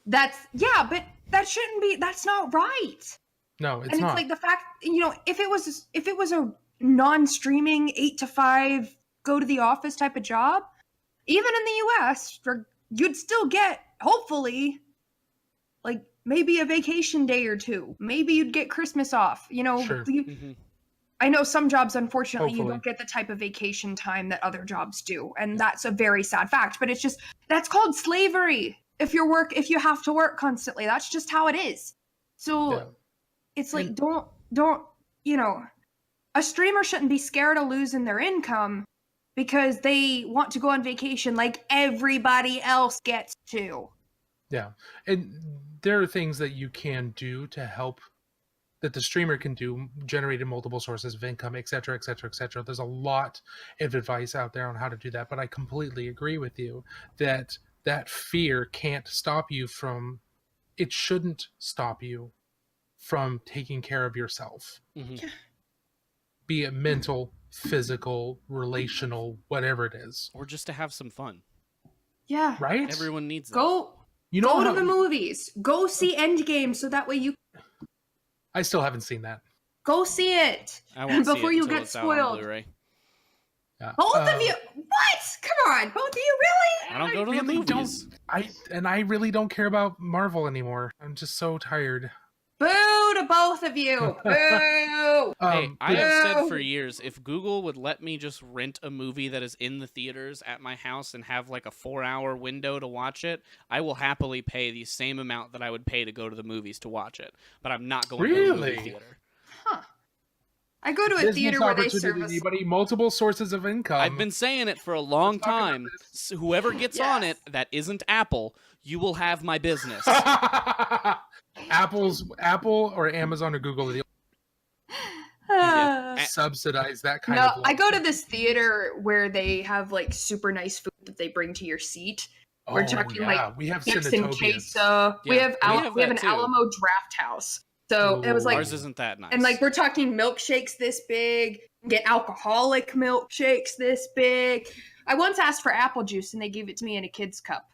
but that shouldn't be, that's not right. No, it's not. And it's like the fact, you know, if it was a non-streaming 8 to 5, go to the office type of job, even in the US, you'd still get, hopefully, like maybe a vacation day or two. Maybe you'd get Christmas off. You know, I know some jobs, unfortunately, you don't get the type of vacation time that other jobs do. And that's a very sad fact. But it's just, that's called slavery. If you have to work constantly, that's just how it is. So it's like, don't, you know, a streamer shouldn't be scared of losing their income because they want to go on vacation like everybody else gets to. Yeah. And there are things that you can do to help, that the streamer can do, generating multiple sources of income, et cetera, et cetera, et cetera. There's a lot of advice out there on how to do that, but I completely agree with you that that fear can't stop you from, it shouldn't stop you from taking care of yourself. Be it mental, physical, relational, whatever it is. Or just to have some fun. Yeah. Right? Everyone needs that. Go to the movies. Go see Endgame so that way you... I still haven't seen that. Go see it. I won't before see it you until get it's out spoiled. on Blu-ray. Yeah. Both of you? What? Come on. Both of you? Really? I don't go to the movies. I really don't care about Marvel anymore. I'm just so tired. Boo to both of you. Boo. Hey, I have said for years, if Google would let me just rent a movie that is in the theaters at my house and have like a 4-hour window to watch it, I will happily pay the same amount that I would pay to go to the movies to watch it. But I'm not going to the movie theater. Huh. I go to a theater where they service multiple sources of income. I've been saying it for a long time. So whoever gets on it that isn't Apple, you will have my business. Apple or Amazon or Google subsidize that kind of. No, I go to this theater where they have like super nice food that they bring to your seat. We're talking like we have queso. We have an Alamo Draft House. So it was like, ours isn't that nice. And like we're talking milkshakes this big, get alcoholic milkshakes this big. I once asked for apple juice and they gave it to me in a kid's cup.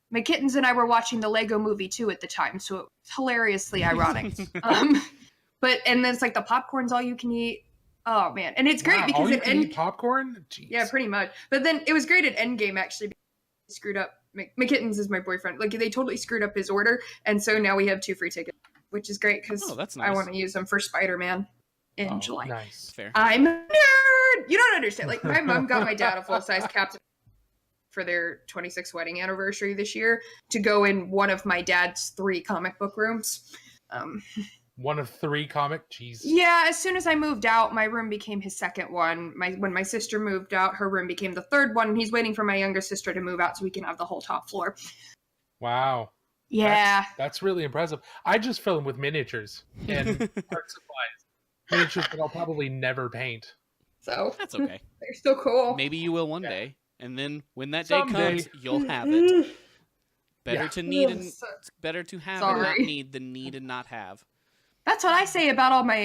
My kittens and I were watching the Lego movie too at the time, so it was hilariously ironic. But and then it's like the popcorn's all you can eat. Oh man, and it's great because all you can eat popcorn. Jeez. Yeah, pretty much. But then it was great at Endgame actually. screwed up. McKittens is my boyfriend. Like they totally screwed up his order, and so now we have 2 free tickets, which is great because that's nice. I want to use them for Spider-Man in July. Nice. Fair. I'm a nerd. You don't understand. Like my mom got my dad a full-size Captain for their 26th wedding anniversary this year to go in one of my dad's 3 comic book rooms. One of 3 comic? Jeez. Yeah, as soon as I moved out, my room became his second one. When my sister moved out, her room became the 3rd one, and he's waiting for my younger sister to move out so we can have the whole top floor. Wow. Yeah. That's really impressive. I just fill them with miniatures and art supplies. Miniatures that I'll probably never paint. So That's okay. they're still cool. Maybe you will one day, and then when that day Someday. comes, you'll have it. Better Yeah. to need and better to have and not Sorry. need than need and not have. That's what I say about all my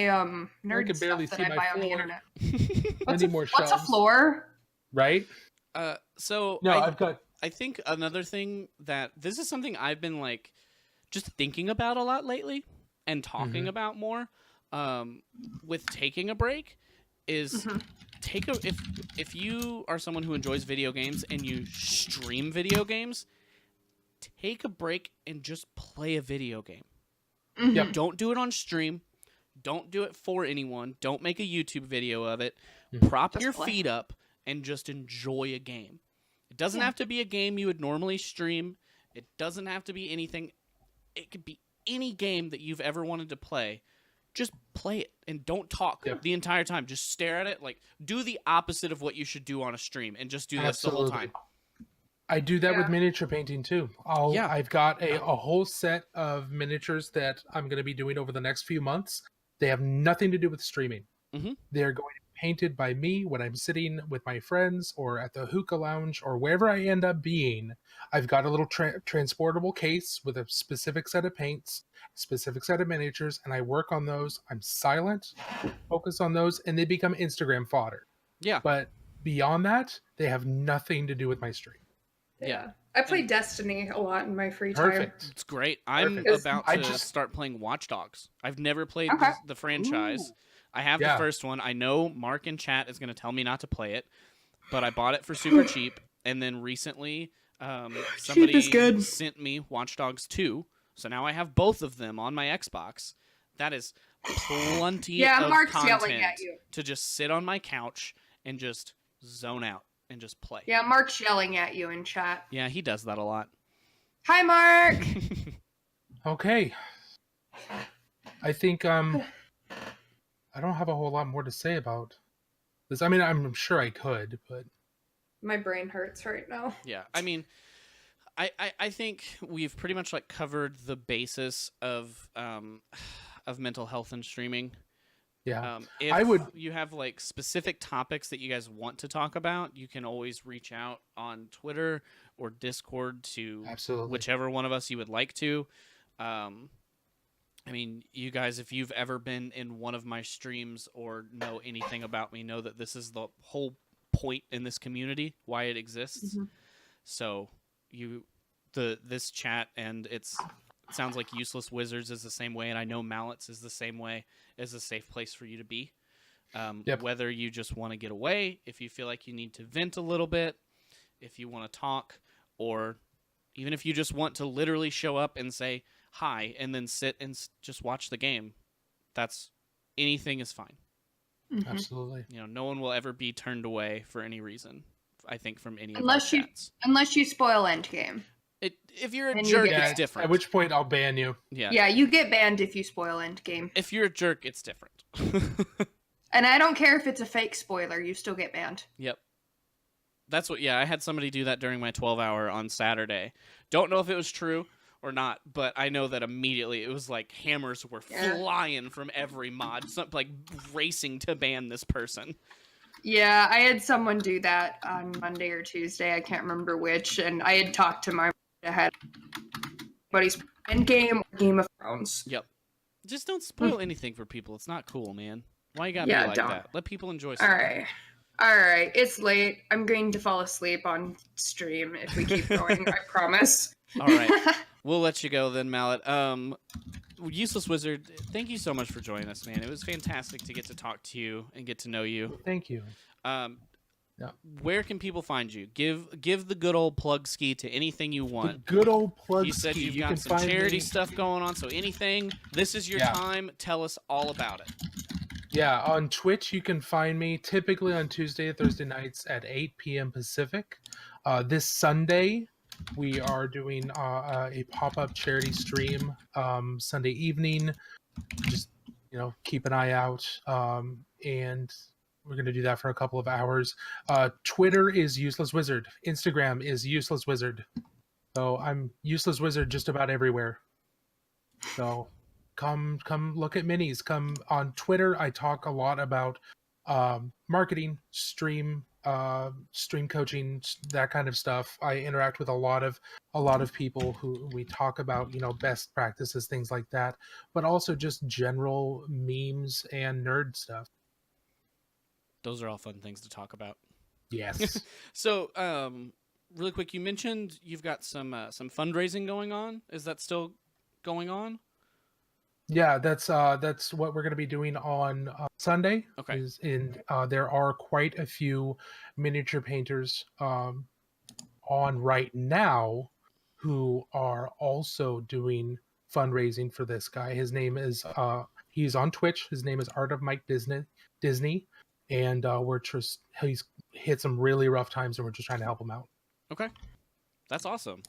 nerd can barely stuff see that I my buy on the floor. internet. I need more What's a shelves. floor? Right? So No, I've got... I think another thing that this is something I've been like just thinking about a lot lately and talking about more with taking a break is if you are someone who enjoys video games and you stream video games, take a break and just play a video game. Yep. Don't do it on stream. Don't do it for anyone. Don't make a YouTube video of it. Prop Just your play. feet up and just enjoy a game. It doesn't have to be a game you would normally stream. It doesn't have to be anything. It could be any game that you've ever wanted to play. Just play it and don't talk the entire time. Just stare at it. Like, do the opposite of what you should do on a stream and just do this the whole time. I do that with miniature painting too. I've got a whole set of miniatures that I'm going to be doing over the next few months. They have nothing to do with streaming. They're going to be painted by me when I'm sitting with my friends or at the hookah lounge or wherever I end up being. I've got a little transportable case with a specific set of paints, specific set of miniatures, and I work on those. I'm silent, focus on those, and they become Instagram fodder. Yeah. But beyond that, they have nothing to do with my stream. Yeah. I play Destiny a lot in my free time. Perfect. It's great. I'm about to start playing Watch Dogs. I've never played the franchise. Ooh. I have the first one. I know Mark in chat is going to tell me not to play it, but I bought it for super cheap. And then recently, somebody sent me Watch Dogs 2. So now I have both of them on my Xbox. That is plenty of Mark's content yelling at you. to just sit on my couch and just zone out and just play. Yeah, Mark's yelling at you in chat. Yeah, he does that a lot. Hi, Mark. Okay. I think I don't have a whole lot more to say about this. I mean, I'm sure I could, but My brain hurts right now. Yeah, I mean, I think we've pretty much like covered the basis of mental health and streaming. yeah. If you have like specific topics that you guys want to talk about, you can always reach out on Twitter or Discord to whichever one of us you would like to. I mean, you guys, if you've ever been in one of my streams or know anything about me, know that this is the whole point in this community, why it exists. So this chat, and it sounds like Useless Wizards is the same way, and I know Mallets is the same way, is a safe place for you to be. Whether you just want to get away, if you feel like you need to vent a little bit, if you want to talk, or even if you just want to literally show up and say hi and then sit and just watch the game, anything is fine. Absolutely. You know, no one will ever be turned away for any reason, I think, from any unless of our chats. Unless you spoil Endgame. If you're a And jerk, you get it's different. At which point I'll ban you. Yeah, you get banned if you spoil Endgame. If you're a jerk, it's different. And I don't care if it's a fake spoiler, you still get banned. Yep. That's what, I had somebody do that during my 12-hour on Saturday. Don't know if it was true or not, but I know that immediately it was like hammers were flying from every mod, like racing to ban this person. Yeah, I had someone do that on Monday or Tuesday, I can't remember which, and I had talked to my ahead. Buddy's Endgame or Game of Thrones. Yep. Just don't spoil anything for people. It's not cool, man. Why you gotta be like that? Let people enjoy something. Alright, it's late. I'm going to fall asleep on stream if we keep going, I promise. Alright. We'll let you go then, Mallet. Useless Wizard, thank you so much for joining us, man. It was fantastic to get to talk to you and get to know you. Thank you. Yeah. Where can people find you? Give the good old plug ski to anything you The want. good old plug You said ski. you've You got can some find charity me. stuff going on, so anything. This is your Yeah. time. Tell us all about it. Yeah, on Twitch you can find me typically on Tuesday and Thursday nights at 8 p.m. Pacific. This Sunday we are doing a pop-up charity stream Sunday evening. Just keep an eye out, and we're going to do that for a couple of hours. Twitter is UselessWizard. Instagram is UselessWizard. So I'm UselessWizard just about everywhere. So come look at minis. Come on Twitter. I talk a lot about marketing, stream coaching, that kind of stuff. I interact with a lot of people who we talk about best practices, things like that, but also just general memes and nerd stuff. Those are all fun things to talk about. Yes. So, really quick, you mentioned you've got some fundraising going on. Is that still going on? Yeah, that's what we're going to be doing on Sunday. Okay. There are quite a few miniature painters on right now who are also doing fundraising for this guy. His name is he's on Twitch. His name is Art of Mike Disney, and he's hit some really rough times, and we're just trying to help him out. Okay, that's awesome.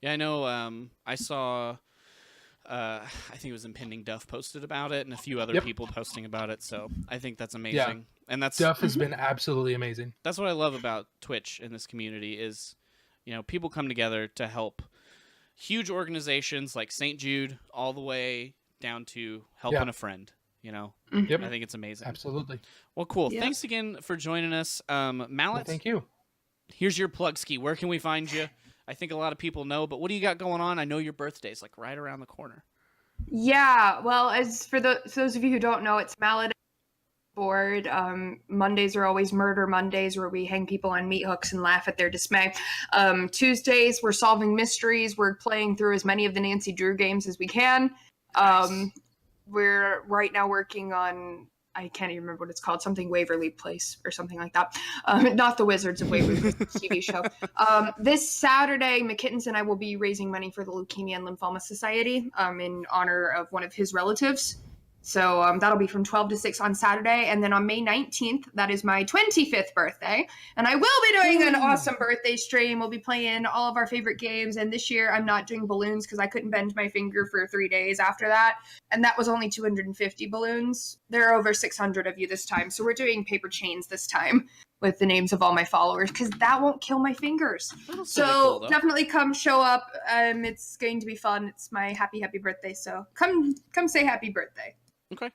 Yeah, I know. I saw. I think it was Impending Duff posted about it, and a few other people posting about it. So I think that's amazing. Yeah. And that's Duff has been absolutely amazing. That's what I love about Twitch in this community is, people come together to help huge organizations like St. Jude all the way down to helping a friend. Yep. I think it's amazing. Absolutely. Well, cool. Yeah. Thanks again for joining us, Mallet. Well, thank you. Here's your plug ski. Where can we find you? I think a lot of people know, but what do you got going on? I know your birthday's like right around the corner. Yeah, well, as for those of you who don't know, it's Mallet board. Mondays are always Murder Mondays, where we hang people on meat hooks and laugh at their dismay. Tuesdays, we're solving mysteries. We're playing through as many of the Nancy Drew games as we can. Nice. We're right now working on, I can't even remember what it's called, something Waverly Place or something like that. Not the Wizards of Waverly TV show. This Saturday, McKittens and I will be raising money for the Leukemia and Lymphoma Society in honor of one of his relatives. So that'll be from 12 to 6 on Saturday. And then on May 19th, that is my 25th birthday. And I will be doing an awesome birthday stream. We'll be playing all of our favorite games. And this year I'm not doing balloons because I couldn't bend my finger for 3 days after that. And that was only 250 balloons. There are over 600 of you this time. So we're doing paper chains this time with the names of all my followers because that won't kill my fingers. So cool, definitely come show up. It's going to be fun. It's my happy birthday. So come say happy birthday. Okay.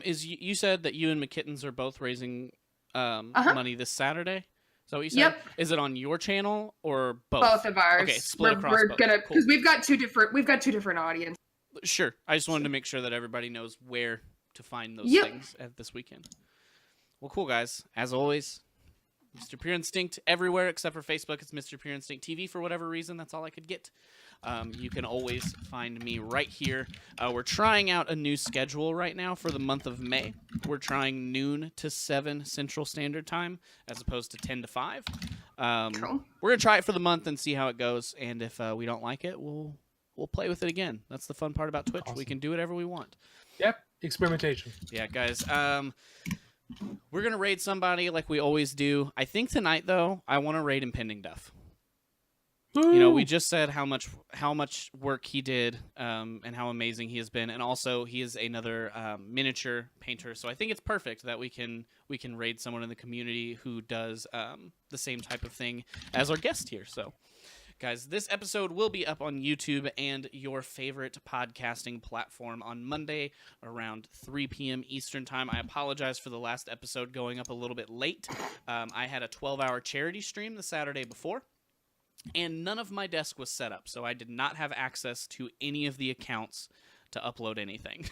You said that you and McKittens are both raising money this Saturday? Is that what you said? Yep. Is it on your channel or both? Both of ours. Okay, split across we're both. gonna Cool. because we've got two different audiences. Sure. I just wanted to make sure that everybody knows where to find those Yep. things at this weekend. Well, cool, guys. As always, Mr. Pure Instinct everywhere except for Facebook. It's Mr. Pure Instinct TV for whatever reason. That's all I could get. You can always find me right here. We're trying out a new schedule right now for the month of May. We're trying noon to 7 Central Standard Time as opposed to 10 to 5. Cool. We're going to try it for the month and see how it goes. And if we don't like it, we'll play with it again. That's the fun part about Twitch. Awesome. We can do whatever we want. Yep. Experimentation. Yeah, guys. We're going to raid somebody like we always do. I think tonight, though, I want to raid Impending Duff. We just said how much work he did and how amazing he has been, and also he is another miniature painter. So I think it's perfect that we can raid someone in the community who does the same type of thing as our guest here. So, guys, this episode will be up on YouTube and your favorite podcasting platform on Monday around 3 p.m. Eastern Time. I apologize for the last episode going up a little bit late. I had a 12-hour charity stream the Saturday before. And none of my desk was set up, so I did not have access to any of the accounts to upload anything.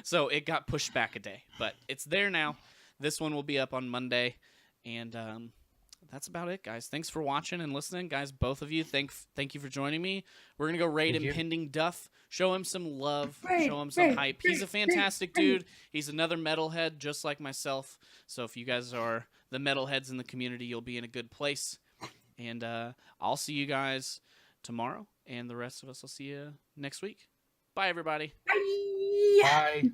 So it got pushed back a day, but it's there now. This one will be up on Monday, and that's about it, guys. Thanks for watching and listening, guys. Both of you, thank you for joining me. We're gonna go raid Impending Duff, show him some love, show him some hype. He's a fantastic dude. He's another metalhead just like myself. So if you guys are the metalheads in the community, you'll be in a good place. And I'll see you guys tomorrow, and the rest of us will see you next week. Bye, everybody. Bye. Bye.